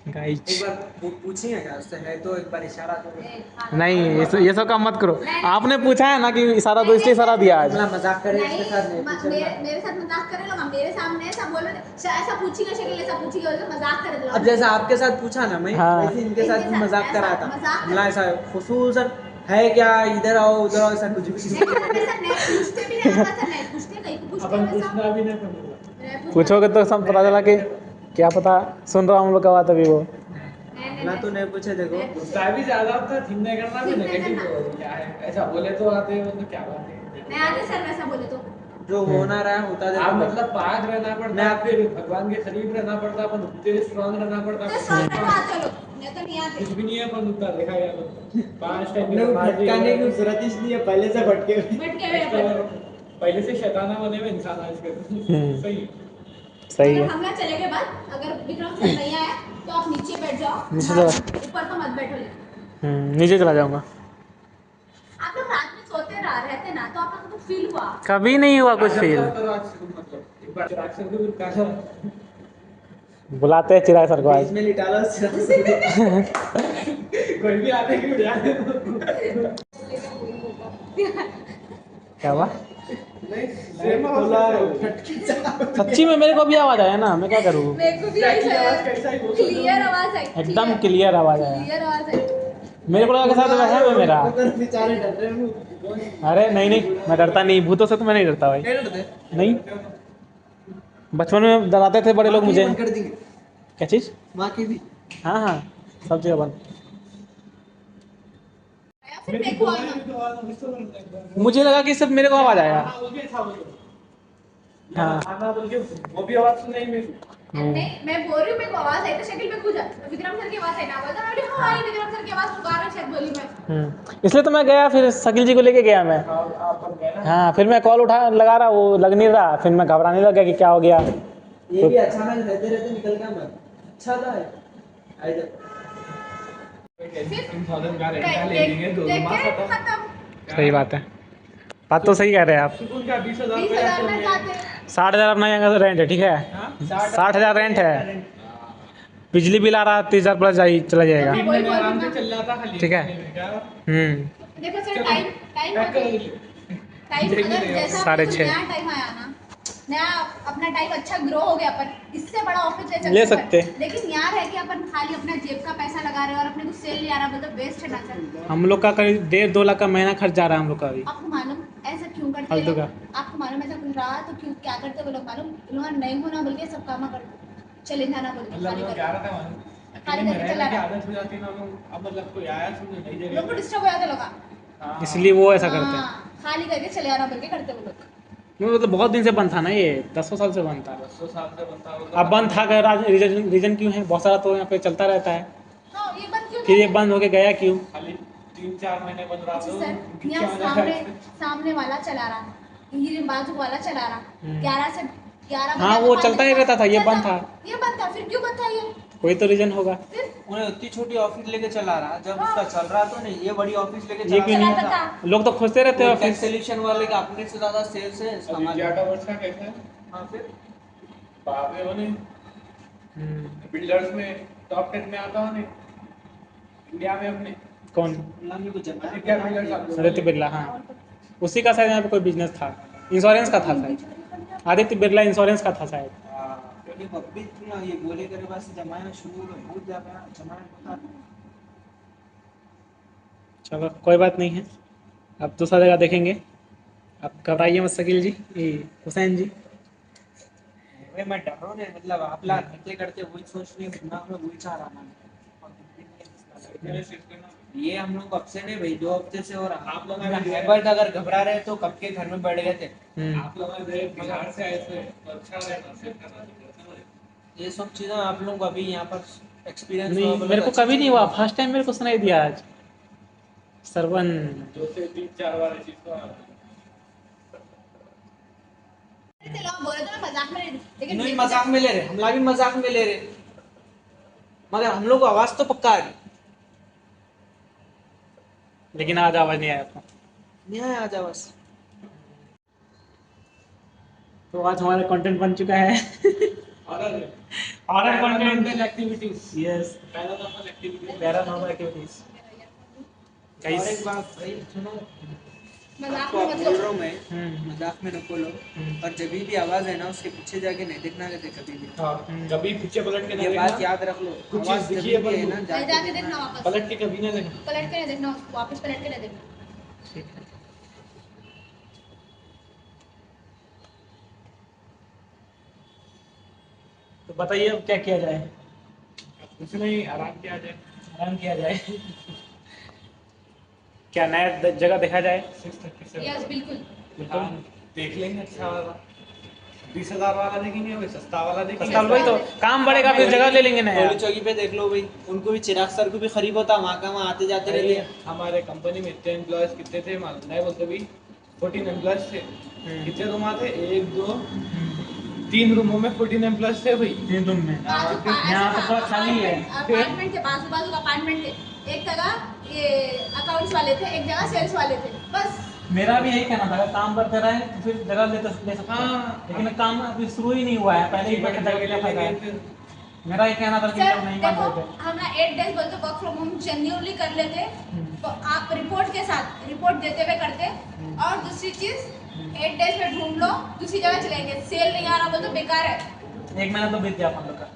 गाइस एक बार वो पूछेंगे क्या उससे है तो एक बार इशारा करो। नहीं ये सब काम मत करो। आपने पूछा है ना कि इशारा दो इसलिए इशारा दिया आज। अपना मजाक करे इसके साथ नहीं मेरे साथ मजाक करे लोग मेरे सामने ऐसा बोल रहे थे ऐसा पूछेगा शकील ऐसा पूछेगा मजाक करे लोग। अब जैसा आपके साथ पूछा ना मैं हाँ। वैसे इनके साथ भी मजाक करा था मजाक हमला ऐसा खुसूसन है क्या, इधर आओ उधर आओ, ऐसा कुछ भी नहीं, मतलब ऐसा नहीं पूछते भी नहीं, ऐसा नहीं पूछते, कहीं को पूछते अपन हैं वैसा। पूछना भी नहीं पड़ेगा। नहीं पूछना। पूछोगे तो सब पता चला कि क्या पता सुन रहा हूँ हम लोग का बात अभी वो। नहीं, ना तो नहीं पूछे देखो। नहीं पूछे। गुस्सा भी ज्यादा होता है, थिंक नहीं करना भी थिंक नहीं नेगेटिव करना। क्या है, ऐसा बोले तो आते हैं मतलब क्या बात है। नहीं आते सर वैसा बोले तो। जो होना रहा है होता आप देखो। मतलब पाक रहना पड़ता मैं है, आप- फिर भगवान के करीब रहना पड़ता है, अपन उतने स्ट्रांग रहना पड़ता तो है। स्ट्रॉन्ग रहना आते हो लोग, नहीं तो नहीं आते। कुछ भी नहीं है, अपन उतना देखा गया तो 5 टाइम अपने को भटकाने की जरूरत ही नहीं है, पहले से भटके हुए। बैठ के हुए अपन। पहले से शैताना बने हुए इंसान आज के। सही है। सही अगर है। हम लोग चले गए बाद, अगर विक्रम सर नहीं आए तो आप नीचे बैठ जाओ, नीचे जाओ। ऊपर तो मत बैठो लेकिन। नीचे चला जाऊंगा। आप लोग रात में सोते रहते ना, तो आप लोगों को फील हुआ। कभी नहीं हुआ कुछ फील। मतलब एक बार चिराग सर को भी कहा, बुलाते हैं चिराग सर को बीच आज। में लिटा लो। कोई भी आते कि उड़ा दे। क्या हुआ? नहीं सेम खोला सच्ची में मेरे को भी आवाज आया ना, मैं क्या करूँ? मेरे को भी की आवाज कैसा है वो सुनो। क्लियर आवाज आई। एकदम क्लियर आवाज आया। क्लियर आवाज आई। मेरे को लगा कि साथ वह है मेरा। बेचारे डर रहे हैं। अरे नहीं नहीं, मैं डरता नहीं, भूतों से तो मैं नहीं डरता भाई। नहीं डरते। नहीं, बचपन में डराते थे बड़े लोग मुझे। बंद कर देंगे क्या चीज? माँ की भी। हाँ हाँ, सब जगह बंद। फिर देखो आना। मुझे लगा कि सिर्फ मेरे को आवाज आया। हाँ, वो भी था वो। हाँ। खाना बोल के वो भी आवाज सुनाई मेरी। नहीं, मैं बोल रही हूँ, मेरे को आवाज आई तो शक्ल पे कूदा, विक्रम सर की आवाज आई ना, बोलता मैं बोली हाँ आई विक्रम सर की आवाज, पुकार रहे शायद बोली मैं। इसलिए तो मैं गया, फिर शकील जी को लेके गया मैं। आप गए ना। हाँ, फिर मैं कॉल उठा लगा रहा, वो लग नहीं रहा, फिर मैं घबराने लग गया कि क्या हो गया। ये भी अचानक रहते रहते निकल गया मन। अच्छा था इधर। फिर 1000 का रेंट ले लेंगे, 2 मास देखे होता। खत्म। सही बात है, बात तो सही कह रहे हैं आप। सुकून का 20,000 20,000 में जाते। 60,000 अपना यहाँ का रेंट है, ठीक है। 60,000 रेंट है। बिजली बिल आ रहा 30,000 प्लस चला जाएगा। दिन में आराम से चल जाता खाली। ठीक है। देखो सर टाइम टाइम पैक कर टाइम लीजिए। अगर जैसा 6:30 नया टाइम आया ना, नया अपना टाइम अच्छा ग्रो हो गया, अपन इससे बड़ा ऑफिस ले सकते हैं। लेकिन यहाँ रह के अपन खाली अपना जेब का पैसा लगा रहे हैं और अपने को सेल नहीं आ रहा, मतलब वेस्ट है ना सर। हम लोग का करीब 1.5-2 लाख का महीना खर्च जा रहा है हम लोग का अभी। आपको मालूम ऐसा क्यों करते फालतू हैं का। लोग? आपको मालूम ऐसा कुछ रहा तो क्यों क्या करते वो लोग मालूम? लोग नहीं होना बोल के सब काम कर चले जाना बोल के मतलब खाली लोग कर क्या रहता है मालूम? खाली अकेले में करके रहने चला की रहा। आदत हो जाती है ना लोग, अब मतलब कोई आया सुनने नहीं दे लोग को डिस्टर्ब हो जाते लोग। हाँ। इसलिए वो ऐसा करते हैं। हाँ, खाली करके चले आना बोल के करते वो लोग। मतलब बहुत दिन से बंद था ना, ये 10 साल से बंद था। 100 साल से बनता होगा। अब बंद था, रीजन क्यों है? बहुत सारा तो यहाँ पे चलता रहता है हाँ, ये बात क्यों कि ये नहीं? बंद होके गया क्यों? खाली 3-4 महीने बंद रहा अच्छा तो सर, क्या यहाँ होना सामने है? सामने वाला चला रहा, ये बाजू वाला चला रहा, 11 से 11 हाँ, बजे वो तक चलता ही रहता था, ये बंद था। ये बंद था, फिर क्यों बंद था ये? कोई तो रीजन होगा। फिर उन्हें उतनी छोटी ऑफिस लेके चला रहा, जब उसका चल रहा तो नहीं, ये बड़ी ऑफिस लेके ये चला क्यों नहीं? चलाता था। लोग तो खोजते रहते हैं टैक्स ऑफिस। सोल्यूशन वाले का अपने से ज्यादा सेल्स है अभी सामान। टाटा वर्क्स का कैसा है? हाँ फिर बाबे होने बिल्डर्स में टॉप 10 में आता हो ने इंडिया में अपने कौन? गुलामी को जमाया। क्या बिल्डर्स आप आदित्य बिरला, हाँ। उसी का शायद यहाँ पे कोई बिजनेस था, इंश्योरेंस का था शायद। आदित्य बिरला इंश्योरेंस का था शायद। ये बब्बी ना ये बोले करे बस जमाया शुरू हो गया, भूल जा पाया जमाया पता। चलो कोई बात नहीं है, अब दूसरा जगह देखेंगे। आप घबराइए मत शकील जी, हुसैन जी। अरे मैं डर रहा हूँ मतलब आप लोग करते करते वही सोच रहे दिमाग में वही चाह रहा ना। ये हम लोग कब से नहीं भाई 2 हफ्ते से, और आप लोग हैबट अगर घबरा रहे तो कब के घर में बैठ गए थे। आप लोग बिहार से आए थे तो अच्छा रहता सेट करना। ये सब चीजें आप लोग अभी यहाँ पर एक्सपीरियंस नहीं, मेरे को कभी नहीं हुआ, फर्स्ट टाइम मेरे को सुनाई दिया आज। सरवन 2 से 3-4 बार ऐसी तो चलो बोले तो मैं मजाक में लेकिन नहीं मजाक में ले रहे, हम लोग भी मजाक में ले रहे, मगर हम लोग को आवाज तो पक्का आ रही। लेकिन आज आवाज नहीं आया आपको। नहीं आया आजा बस। तो आज हमारा कंटेंट बन चुका है। Horror content activities. Yes, paranormal activities. Paranormal activities. और एक बात भाई सुनो, मजाक आपको में आप मत बोल लो। रहा हूँ मैं, मजाक में न बोलो। और जब भी आवाज है ना उसके पीछे जाके नहीं देखना कहते कभी भी। हाँ, कभी पीछे पलट के ना ये देखना। बात याद रख लो, कुछ आवाज चीज जब दिखी है भी है ना पर नहीं जाके जाके देखना देखना है। वापस। पलट के कभी ना देखना। पलट के नहीं देखना उसको, वापस पलट के नहीं देखना। ठीक है। तो बताइए अब क्या किया जाए? कुछ नहीं, आराम किया जाए। आराम किया जाए। क्या नया जगह देखा जाए? 6:30 से यस बिल्कुल। बिल्कुल। हाँ, देख लेंगे अच्छा वाला। 20,000 वाला देखेंगे, वही सस्ता वाला देखेंगे। सस्ता वही तो काम बढ़ेगा, फिर जगह ले लेंगे नया। टोली चौकी पे देख लो भाई, उनको भी चिराग सर को भी खरीद होता, वहाँ का वहाँ आते जाते रहते हैं। हमारे कंपनी में इतने एम्प्लॉयज कितने थे मालूम नहीं, बोलते भी 14 एम्प्लॉयज थे। कितने रूम आते? 1 2 3 रूमों में 14 एम्प्लॉयज थे भाई। 3 रूम में। यहाँ तो पूरा खाली है। अपार्टमेंट थे, बाजू बाजू का अपार्टमेंट थे। एक जगह ये अकाउंट्स वाले थे, एक जगह सेल्स वाले थे, बस। मेरा भी यही कहना था, अगर काम करते रहे तो फिर जगह ले सकते हैं। हाँ। लेकिन काम अभी शुरू ही नहीं हुआ है, पहले ही बैठे बैठे क्या फायदा है? मेरा ये कहना था कि सर लोग नहीं मान देखो, रहे थे। हम ना 8 डेज बोलते वर्क फ्रॉम होम जेन्युइनली कर लेते, तो आप रिपोर्ट के साथ रिपोर्ट देते हुए करते। और दूसरी चीज 8 डेज में ढूंढ लो दूसरी जगह चलेंगे, सेल नहीं आ रहा बोल तो बेकार है। 1 महीना तो बीत गया अपन लोग का।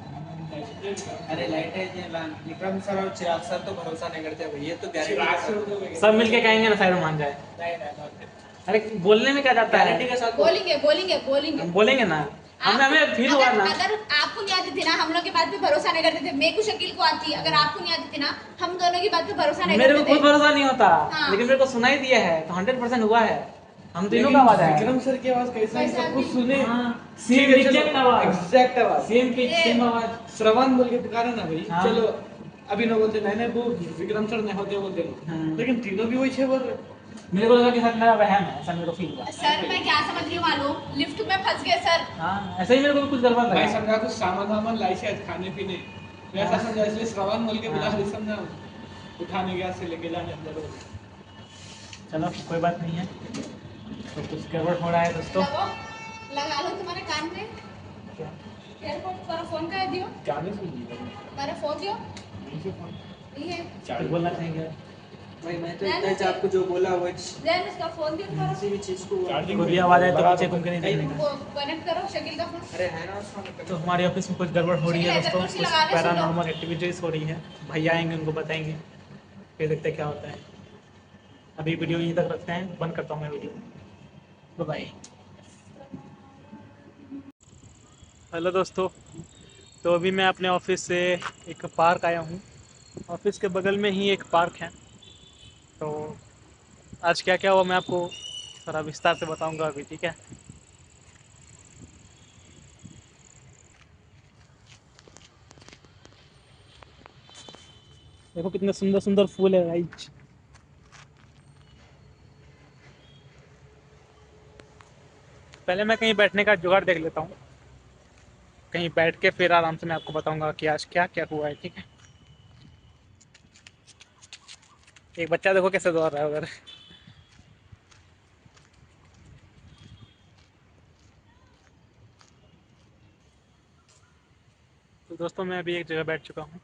अरे लाइट है ये विक्रम सर और चिराग सर तो भरोसा नहीं करते भाई, ये तो चिराग गारंटी सर तो सब मिलके कहेंगे ना, शायद मान जाए। अरे बोलने में क्या जाता गारंटी है? के साथ बोलेंगे बोलेंगे बोलेंगे। हम बोलेंगे ना, हमें फील हुआ ना। अगर आपको नहीं आती थी ना, हम लोग की बात पे भरोसा नहीं करते थे। मेरे को शकील को आती, अगर आपको नहीं आती थी ना, हम दोनों की बात पे भरोसा नहीं मेरे को करते खुद थे। भरोसा नहीं होता, हाँ। लेकिन मेरे को सुनाई दिया है तो 100% हुआ है। हम तीनों लेकिन का आवाज है। विक्रम सर की आवाज कैसा है, सब कुछ सुने। सेम एग्जैक्ट आवाज, एग्जैक्ट आवाज, सेम पिच, सेम आवाज। श्रवण बोल के पुकारा ना भाई। हाँ। चलो अभी ना बोलते नहीं वो विक्रम सर नहीं होते बोलते लोग। लेकिन तीनों भी वही छे बोल रहे। मेरे को लगा कि सर मेरा वहम है, ऐसा मेरे को फील हुआ। सर मैं क्या समझ रही हूँ मालूम, लिफ्ट में फंस गए सर। हाँ, ऐसे ही मेरे को भी कुछ गड़बड़ मैं लगा। समझा कुछ सामान वामान लाई शायद खाने पीने, मैं ऐसा समझा, इसलिए श्रवण बोल के बुला हाँ। रही समझा। उठाने गया से लेके जाने अंदर। चलो कोई बात नहीं है, तो कुछ गड़बड़ हो रहा है दोस्तों। लगा लो तुम्हारे कान में क्या? एयरपोर्ट, तुम्हारा फोन का है दियो, जाने से नहीं तुम्हारा फोन दियो, ये कुछ बोलना चाहेंगे? भाई मैं तो इतना ही आपको जो बोला वो जैन इसका फोन दियो तुम्हारा। किसी भी चीज को कोई भी आवाज है तो पीछे घूम के नहीं देखने का। वो कनेक्ट करो शकील का फोन। अरे है ना उसमें तो हमारे ऑफिस में कुछ गड़बड़ हो रही है चलिए, दोस्तों, कुर्सी कुछ लगा ले, सुन लो। पैरानॉर्मल एक्टिविटीज़ हो रही है। भैया आएंगे, उनको बताएंगे, फिर देखते हैं क्या होता है। अभी वीडियो यहीं तक रखते हैं, बंद करता हूँ मैं वीडियो। बाय। हेलो दोस्तों, तो अभी मैं अपने ऑफिस से एक पार्क आया हूँ। ऑफिस के बगल में ही एक पार्क है। तो आज क्या क्या हुआ मैं आपको थोड़ा विस्तार से बताऊंगा अभी, ठीक है? देखो कितने सुंदर सुंदर फूल है गाइस। पहले मैं कहीं बैठने का जुगाड़ देख लेता हूँ, कहीं बैठ के फिर आराम से मैं आपको बताऊंगा कि आज क्या क्या हुआ है, ठीक है? एक बच्चा देखो कैसे दौड़ रहा है उधर। तो दोस्तों मैं अभी एक जगह बैठ चुका हूँ,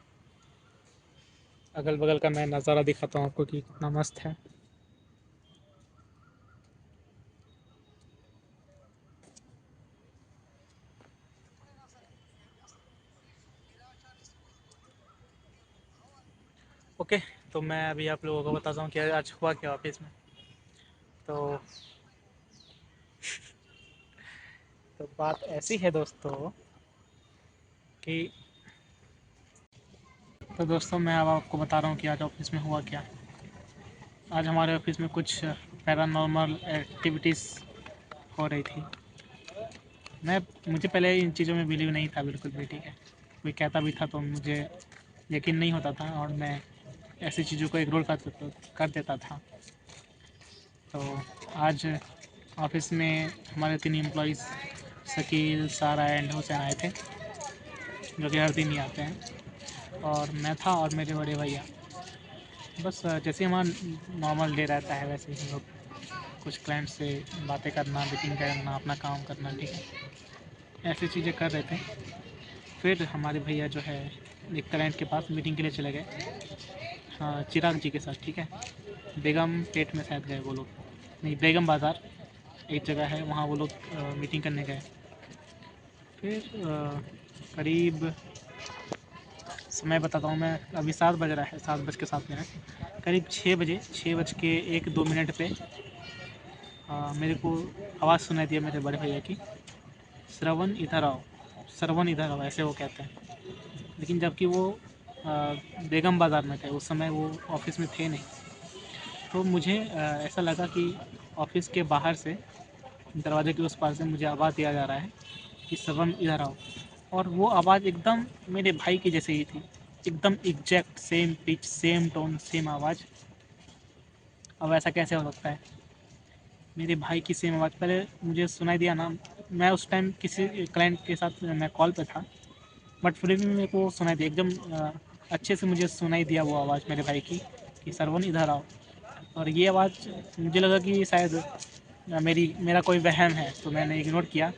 अगल बगल का मैं नज़ारा दिखाता हूँ आपको कि कितना मस्त है। ओके, तो मैं अभी आप लोगों को बताता हूँ कि आज हुआ क्या ऑफिस में। तो तो बात ऐसी है दोस्तों कि तो दोस्तों मैं अब आपको बता रहा हूँ कि आज ऑफिस में हुआ क्या। आज हमारे ऑफिस में कुछ पैरानॉर्मल एक्टिविटीज़ हो रही थी। मुझे पहले इन चीज़ों में बिलीव नहीं था बिल्कुल भी, ठीक है? कोई कहता भी था तो मुझे यकीन नहीं होता था और मैं ऐसी चीज़ों को इग्नोर कर देता था। तो आज ऑफिस में हमारे 3 एम्प्लॉइज़ शकील, सारा एंड हुसैन आए थे, जो कि हर दिन ही आते हैं, और मैं था और मेरे बड़े भैया। बस जैसे हमारा नॉर्मल डे रहता है वैसे ही हम लोग कुछ क्लाइंट से बातें करना, मीटिंग करना, अपना काम करना, ठीक है? ऐसी चीज़ें कर रहे थे। फिर हमारे भैया जो है एक क्लाइंट के पास मीटिंग के लिए चले गए, हाँ चिराग जी के साथ, ठीक है? बेगम पेट में शायद गए वो लोग। नहीं, बेगम बाज़ार एक जगह है, वहाँ वो लोग मीटिंग करने गए। फिर करीब समय बताता हूँ मैं, अभी 7 बज रहा है, 7:07। करीब 6 बज के 1-2 मिनट पे मेरे को आवाज़ सुनाई दिया मेरे बड़े भैया की, श्रवण इधर आओ, श्रवण इधर आओ, ऐसे वो कहते हैं। लेकिन जबकि वो बेगम बाज़ार में थे, उस समय वो ऑफिस में थे नहीं। तो मुझे ऐसा लगा कि ऑफिस के बाहर से, दरवाजे के उस पार से मुझे आवाज़ दिया जा रहा है कि श्रवण इधर आओ। और वो आवाज़ एकदम मेरे भाई की जैसे ही थी, एकदम exact same pitch, same tone, same आवाज़। अब ऐसा कैसे हो सकता है? मेरे भाई की सेम आवाज़ पहले मुझे सुनाई दिया ना, मैं उस टाइम किसी क्लाइंट के साथ मैं कॉल पे था, बट फिर भी मेरे को सुनाई दिया एकदम अच्छे से, मुझे सुनाई दिया वो आवाज़ मेरे भाई की कि श्रवण इधर आओ। और ये आवाज़ मुझे लगा कि शायद मेरा कोई वहम है, तो मैंने इग्नोर किया।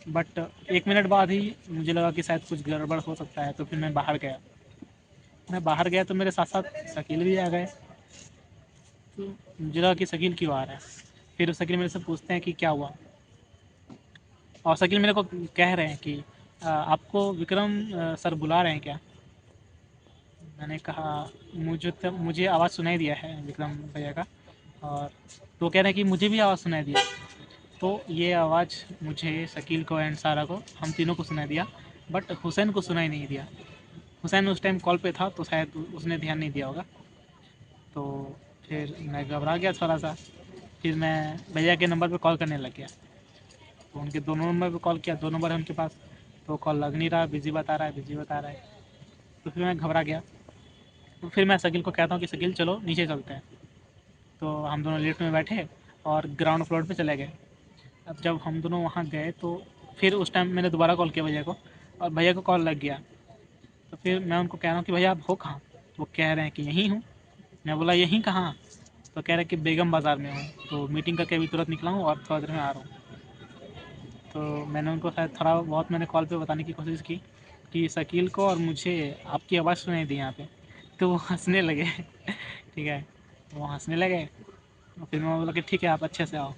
बट 1 मिनट बाद ही मुझे लगा कि शायद कुछ गड़बड़ हो सकता है, तो फिर मैं बाहर गया। तो मेरे साथ साथ शकील भी आ गए। तो मुझे लगा कि शकील क्यों आ रहा है। फिर शकील मेरे से पूछते हैं कि क्या हुआ, और शकील मेरे को कह रहे हैं कि आपको विक्रम सर बुला रहे हैं क्या? मैंने कहा मुझे आवाज़ सुनाई दिया है विक्रम भैया का। और तो कह रहे हैं कि मुझे भी आवाज़ सुनाई दिया। तो ये आवाज़ मुझे, शकील को एंड सारा को, हम तीनों को सुनाई दिया, बट हुसैन को सुनाई नहीं दिया। हुसैन उस टाइम कॉल पे था, तो शायद उसने ध्यान नहीं दिया होगा। तो फिर मैं घबरा गया थोड़ा सा। फिर मैं भैया के नंबर पे कॉल करने लग गया। तो उनके दोनों नंबर पे कॉल किया, 2 नंबर है उनके पास, तो कॉल लग नहीं रहा, बिजी बता रहा है, बिजी बता रहा है। तो फिर मैं घबरा गया। तो फिर मैं शकील को कहता हूँ कि शकील चलो नीचे चलते हैं। तो हम दोनों लिफ्ट में बैठे और ग्राउंड फ्लोर पे चले गए। अब जब हम दोनों वहाँ गए, तो फिर उस टाइम मैंने दोबारा कॉल किया भैया को, और भैया को कॉल लग गया। तो फिर मैं उनको कह रहा हूँ कि भैया आप हो कहाँ? तो वो कह रहे हैं कि यहीं हूँ। मैं बोला यहीं कहाँ? तो कह रहे हैं कि बेगम बाज़ार में हूँ, तो मीटिंग करके अभी तुरंत निकला हूँ और थोड़ा देर में आ रहा हूँ। तो मैंने उनको शायद थोड़ा बहुत मैंने कॉल पे बताने की कोशिश की कि शकील को और मुझे आपकी आवाज़ सुनाई दी यहाँ पे। तो वो हंसने लगे ठीक है, वो हंसने लगे। और फिर मैं बोला कि ठीक है, आप अच्छे से आओ।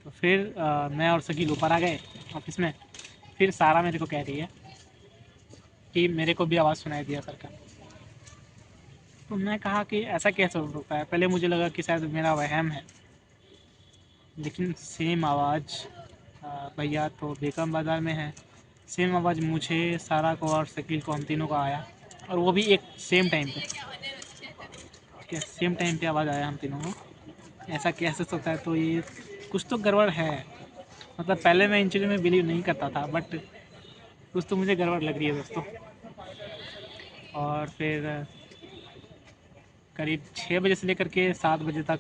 तो फिर मैं और शकील ऊपर आ गए ऑफिस में। फिर सारा मेरे को कह रही है कि मेरे को भी आवाज़ सुनाई दिया सर का। तो मैं कहा कि ऐसा कैसे हो सकता है? पहले मुझे लगा कि शायद मेरा वहम है, लेकिन सेम आवाज़ भैया तो बेगम बाज़ार में है, सेम आवाज़ मुझे, सारा को और शकील को, हम तीनों को आया, और वो भी एक सेम टाइम पे। ठीक है, सेम टाइम पे आवाज़ आया हम तीनों को। ऐसा कैसे सकता है? तो ये कुछ तो गड़बड़ है। मतलब पहले मैं इन चीज़ों में बिलीव नहीं करता था, बट कुछ तो मुझे गड़बड़ लग रही है दोस्तों। और फिर करीब 6 बजे से लेकर के 7 बजे तक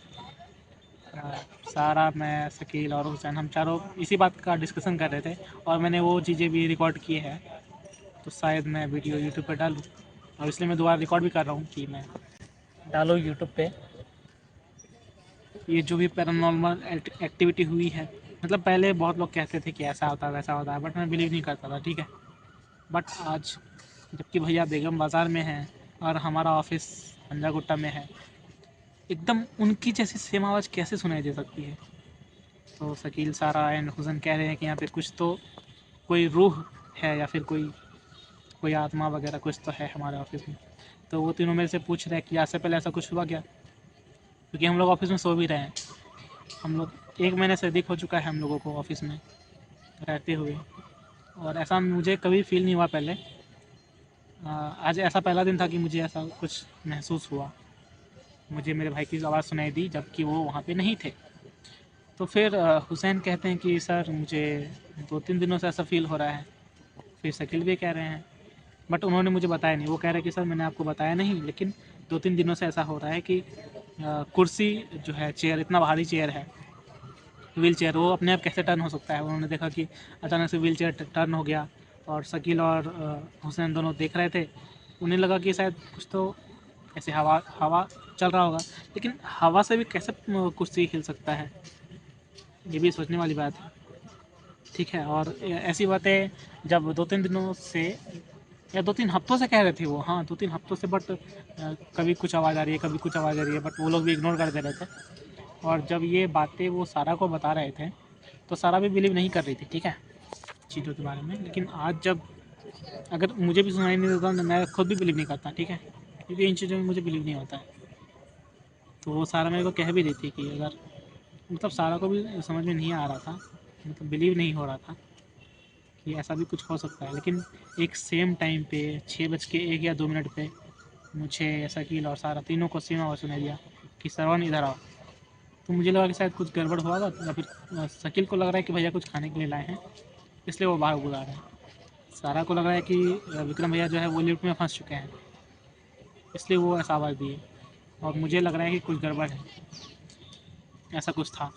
सारा, मैं, शकील और हुसैन, हम चारों इसी बात का डिस्कशन कर रहे थे। और मैंने वो चीज़ें भी रिकॉर्ड की है, तो शायद मैं वीडियो यूट्यूब पे डालूँ, और इसलिए मैं दोबारा रिकॉर्ड भी कर रहा हूँ कि मैं डालूँ यूट्यूब पे ये जो भी पैरानॉर्मल एक्टिविटी हुई है। मतलब पहले बहुत लोग कहते थे कि ऐसा होता है वैसा होता है, बट मैं बिलीव नहीं करता था। ठीक है, बट आज जबकि भैया बेगम बाज़ार में हैं और हमारा ऑफिस पंजागुट्टा में है, एकदम उनकी जैसी सेम आवाज़ कैसे सुनाई दे सकती है? तो शकील, सारा एंड हुसैन कह रहे हैं कि यहाँ पे कुछ तो, कोई रूह है, या फिर कोई कोई आत्मा वगैरह कुछ तो है हमारे ऑफिस में। तो वो तीनों मेरे से पूछ रहे हैं कि आज से पहले ऐसा कुछ हुआ क्या? क्योंकि हम लोग ऑफिस में सो भी रहे हैं। हम लोग 1 महीने से अधिक हो चुका है हम लोगों को ऑफिस में रहते हुए, और ऐसा मुझे कभी फील नहीं हुआ पहले। आज ऐसा पहला दिन था कि मुझे ऐसा कुछ महसूस हुआ। मुझे मेरे भाई की आवाज़ सुनाई दी जबकि वो वहाँ पे नहीं थे। तो फिर हुसैन कहते हैं कि सर मुझे 2-3 दिनों से ऐसा फ़ील हो रहा है। फिर शकील भी कह रहे हैं, बट उन्होंने मुझे बताया नहीं। वो कह रहे हैं कि सर मैंने आपको बताया नहीं, लेकिन 2-3 दिनों से ऐसा हो रहा है कि कुर्सी जो है, चेयर, इतना भारी चेयर है, व्हील चेयर, वो अपने आप कैसे टर्न हो सकता है? उन्होंने देखा कि अचानक से व्हील चेयर टर्न हो गया, और शकील और हुसैन दोनों देख रहे थे। उन्हें लगा कि शायद कुछ तो ऐसे हवा हवा चल रहा होगा, लेकिन हवा से भी कैसे कुर्सी हिल सकता है? ये भी सोचने वाली बात है। ठीक है, और ऐसी बातें जब 2-3 दिनों से, या 2-3 हफ्तों से कह रहे थे वो, हाँ 2-3 हफ्तों से, बट कभी कुछ आवाज़ आ रही है, कभी कुछ आवाज़ आ रही है, बट वो लोग भी इग्नोर कर दे रहे थे। और जब ये बातें वो सारा को बता रहे थे तो सारा भी बिलीव नहीं कर रही थी, ठीक है, चीज़ों के बारे में। लेकिन आज जब अगर मुझे भी सुनाई नहीं देता तो मैं खुद भी बिलीव नहीं करता, ठीक है, क्योंकि इन चीज़ों में मुझे बिलीव नहीं होता है। तो वो सारा मेरे को कह भी देती कि अगर मतलब सारा को भी समझ में नहीं आ रहा था, मतलब बिलीव नहीं हो रहा था कि ऐसा भी कुछ हो सकता है। लेकिन एक सेम टाइम पे 6:01 या 2 मिनट पे मुझे शकील और सारा तीनों को सेम आवाज़ सुनाई दिया कि श्रवण इधर आओ। तो मुझे लगा कि शायद कुछ गड़बड़ हुआ था, या फिर शकील को लग रहा है कि भैया कुछ खाने के लिए लाए हैं, इसलिए वो बाहर बुला रहे हैं। सारा को लग रहा है कि विक्रम भैया जो है वो लिफ्ट में फंस चुके हैं, इसलिए वो ऐसा आवाज़ दी है। और मुझे लग रहा है कि कुछ गड़बड़ है, ऐसा कुछ था।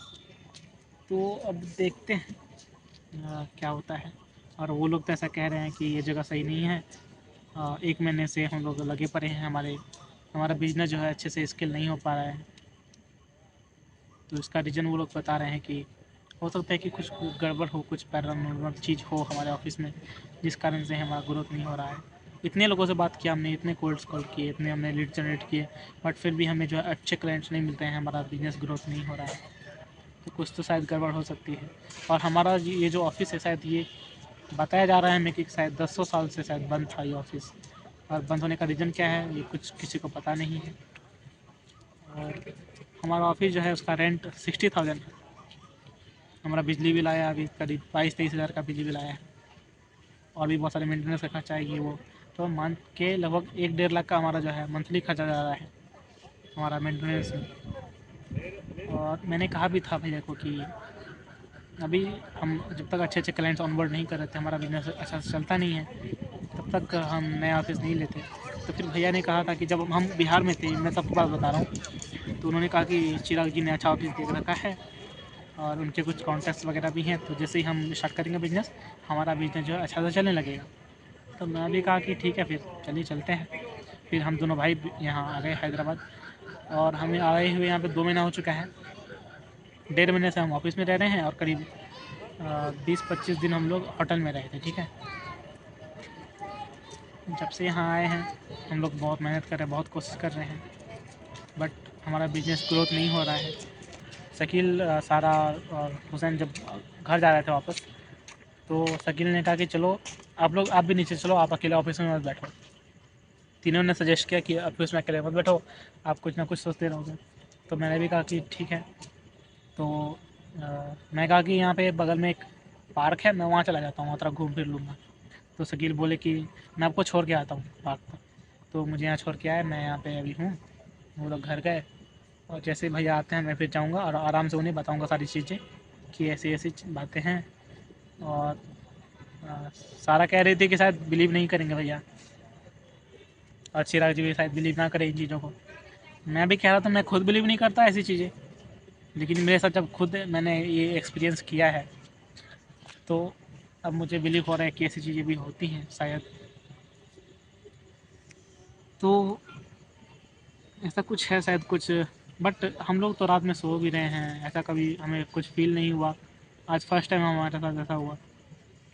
तो अब देखते हैं क्या होता है। और वो लोग तो ऐसा कह रहे हैं कि ये जगह सही नहीं है। 1 महीने से हम लोग लगे पड़े हैं, हमारा बिजनेस जो है अच्छे से स्केल नहीं हो पा रहा है। तो इसका रीज़न वो लोग बता रहे हैं कि हो सकता है कि कुछ गड़बड़ हो, कुछ पैरानॉर्मल चीज़ हो हमारे ऑफिस में, जिस कारण से हमारा ग्रोथ नहीं हो रहा है। इतने लोगों से बात किया हमने, इतने कोल्ड कॉल किए, इतने हमने लीड जनरेट किए, बट फिर भी हमें जो है अच्छे क्लाइंट्स नहीं मिलते हैं, हमारा बिजनेस ग्रोथ नहीं हो रहा है। तो कुछ तो शायद गड़बड़ हो सकती है। और हमारा ये जो ऑफिस है, शायद ये बताया जा रहा है हमें कि शायद 10 साल से शायद बंद था ये ऑफिस। और बंद होने का रीज़न क्या है ये कुछ किसी को पता नहीं है। और हमारा ऑफिस जो है उसका रेंट 60,000 है। हमारा बिजली बिल आया अभी करीब 22-23 हज़ार का बिजली बिल आया है, और भी बहुत सारे मेंटेनेंस का खर्चा है, ये वो। तो मंथ के लगभग 1-1.5 लाख का हमारा जो है मंथली खर्चा जा रहा है हमारा मेंटेनेंस में। और मैंने कहा भी था भैया को कि अभी हम जब तक अच्छे अच्छे क्लाइंट्स ऑनबोर्ड नहीं कर रहे थे, हमारा बिजनेस अच्छा से चलता नहीं है, तब तक हम नया ऑफिस नहीं लेते। तो फिर भैया ने कहा था कि जब हम बिहार में थे, मैं सबको बात बता रहा हूँ, तो उन्होंने कहा कि चिराग जी ने अच्छा ऑफिस देख रखा है और उनके कुछ कॉन्टैक्ट्स वगैरह भी हैं, तो जैसे ही हम स्टार्ट करेंगे बिजनेस, हमारा बिजनेस जो है अच्छा से चलने लगेगा। तो मैं भी कहा कि ठीक है, फिर चलिए चलते हैं। फिर हम दोनों भाई यहाँ आ गए हैदराबाद, और हमें आए हुए यहाँ पे 2 महीना हो चुका है। 1.5 महीने से हम ऑफिस में रह रहे हैं, और करीब 20-25 दिन हम लोग होटल में रहे थे, ठीक है। जब से यहाँ आए हैं हम लोग बहुत मेहनत कर रहे हैं, बहुत कोशिश कर रहे हैं, बट हमारा बिजनेस ग्रोथ नहीं हो रहा है। शकील, सारा और हुसैन जब घर जा रहे थे वापस, तो शकील ने कहा कि चलो आप भी नीचे चलो, आप अकेले ऑफिस में मत बैठो। तीनों ने सजेस्ट किया कि ऑफिस में अकेले मत बैठो, आप कुछ ना कुछ सोचते रहोगे। तो मैंने भी कहा कि ठीक है। तो मैं कहा कि यहाँ पे बगल में एक पार्क है, मैं वहाँ चला जाता हूँ, वहाँ थोड़ा घूम फिर लूँगा। तो शकील बोले कि मैं आपको छोड़ के आता हूँ पार्क पर। तो मुझे यहाँ छोड़ के आए, मैं यहाँ पे अभी हूँ। वो लोग घर गए, और जैसे ही भैया आते हैं मैं फिर जाऊँगा और आराम से उन्हें बताऊँगा सारी चीज़ें कि ऐसी ऐसी बातें हैं। और सारा कह रही थी कि शायद बिलीव नहीं करेंगे भैया, और चिराग जी भी शायद बिलीव ना करें इन चीज़ों को। मैं भी कह रहा था मैं खुद बिलीव नहीं करता ऐसी चीज़ें, लेकिन मेरे साथ जब खुद मैंने ये एक्सपीरियंस किया है, तो अब मुझे बिलीव हो रहा है कि ऐसी चीज़ें भी होती हैं शायद। तो ऐसा कुछ है शायद कुछ, बट हम लोग तो रात में सो भी रहे हैं, ऐसा कभी हमें कुछ फील नहीं हुआ। आज फर्स्ट टाइम हमारे साथ ऐसा हुआ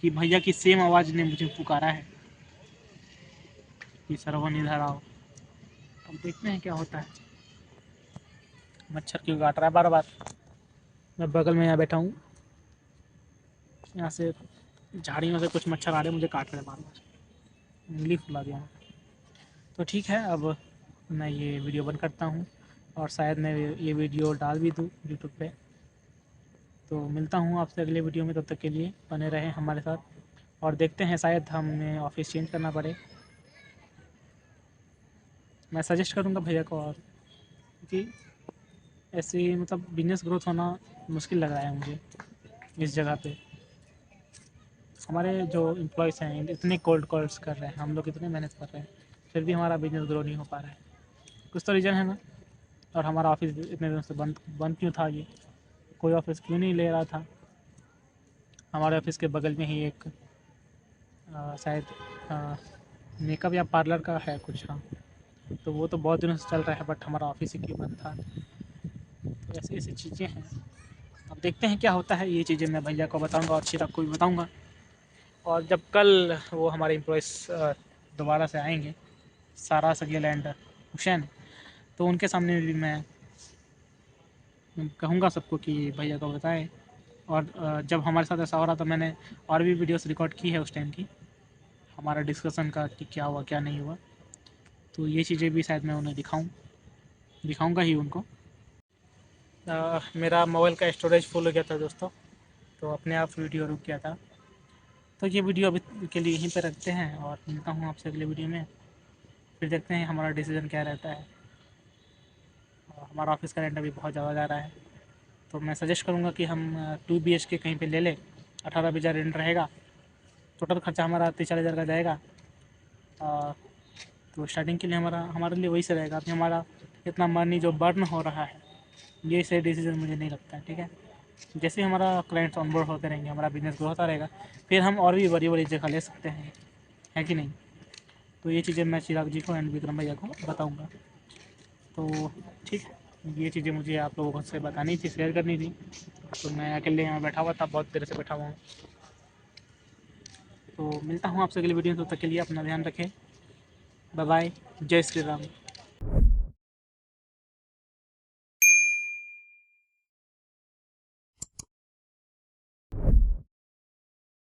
कि भैया की सेम आवाज़ ने मुझे पुकारा है कि सरवन इधर आओ। अब देखते हैं क्या होता है। मच्छर क्यों काट रहा है बार बार? मैं बगल में यहाँ बैठा हूँ, यहाँ से झाड़ियों से कुछ मच्छर आ रहे मुझे काट रहे हैं बार बार, उंगली फुला दिया। तो ठीक है, अब मैं ये वीडियो बंद करता हूँ, और शायद मैं ये वीडियो डाल भी दूँ यूट्यूब पे। तो मिलता हूँ आपसे अगले वीडियो में, तब तक के लिए बने रहें हमारे साथ, और देखते हैं शायद हमें ऑफिस चेंज करना पड़े। मैं सजेस्ट करूँगा भैया को, और क्योंकि ऐसे मतलब बिजनेस ग्रोथ होना मुश्किल लग रहा है मुझे इस जगह पे। हमारे जो एम्प्लॉयज़ हैं इतने कोल्ड कॉल्स कर रहे हैं, हम लोग इतने मेहनत कर रहे हैं, फिर भी हमारा बिजनेस ग्रो नहीं हो पा रहा है। कुछ तो रीज़न है ना। और हमारा ऑफिस इतने दिनों से बंद क्यों था? ये कोई ऑफिस क्यों नहीं ले रहा था? हमारे ऑफिस के बगल में ही एक शायद मेकअप या पार्लर का है कुछ, हाँ, तो वो तो बहुत दिनों से चल रहा है, बट हमारा ऑफिस ही क्यों बंद था? तो ऐसी ऐसी चीज़ें हैं। अब देखते हैं क्या होता है। ये चीज़ें मैं भैया को बताऊंगा और चिराग को भी बताऊंगा। और जब कल वो हमारे एम्प्लॉयज़ दोबारा से आएंगे, सारा, शकील एंड हुसैन, तो उनके सामने भी मैं कहूँगा सबको कि भैया को बताएं। और जब हमारे साथ ऐसा हो रहा था मैंने और भी वीडियोस रिकॉर्ड की है उस टाइम की, हमारा डिस्कशन का कि क्या हुआ क्या नहीं हुआ। तो ये चीज़ें भी शायद मैं उन्हें दिखाऊंगा ही उनको। मेरा मोबाइल का स्टोरेज फुल हो गया था दोस्तों, तो अपने आप वीडियो रुक गया था। तो ये वीडियो अभी के लिए यहीं पर रखते हैं और मिलता हूँ आपसे अगले वीडियो में। फिर देखते हैं हमारा डिसीज़न क्या रहता है। हमारा ऑफिस का रेंट अभी बहुत ज़्यादा जा रहा है, तो मैं सजेस्ट करूँगा कि हम 2 BHK कहीं पे ले लें। 18-20 हज़ार रेंट रहेगा, टोटल खर्चा हमारा 30-40 हज़ार का जाएगा। तो स्टार्टिंग के लिए हमारे लिए वही से रहेगा। अभी हमारा इतना मनी जो बर्न हो रहा है, ये सही डिसीजन मुझे नहीं लगता है। ठीक है, जैसे हमारा क्लाइंट्स ऑनबोर्ड होते रहेंगे, हमारा बिजनेस ग्रो होता रहेगा, फिर हम और भी बड़ी बड़ी जगह ले सकते हैं, है कि नहीं। तो ये चीज़ें मैं चिराग जी को एंड विक्रम भैया को बताऊँगा। तो ठीक है, ये चीज़ें मुझे आप लोगों से बतानी थी, शेयर करनी थी। तो मैं अकेले यहाँ बैठा हुआ था, बहुत देर से बैठा हुआ हूँ। तो मिलता हूँ आपसे अगली वीडियो में, तब तक के लिए अपना ध्यान रखें। बाय बाय, जय श्री राम।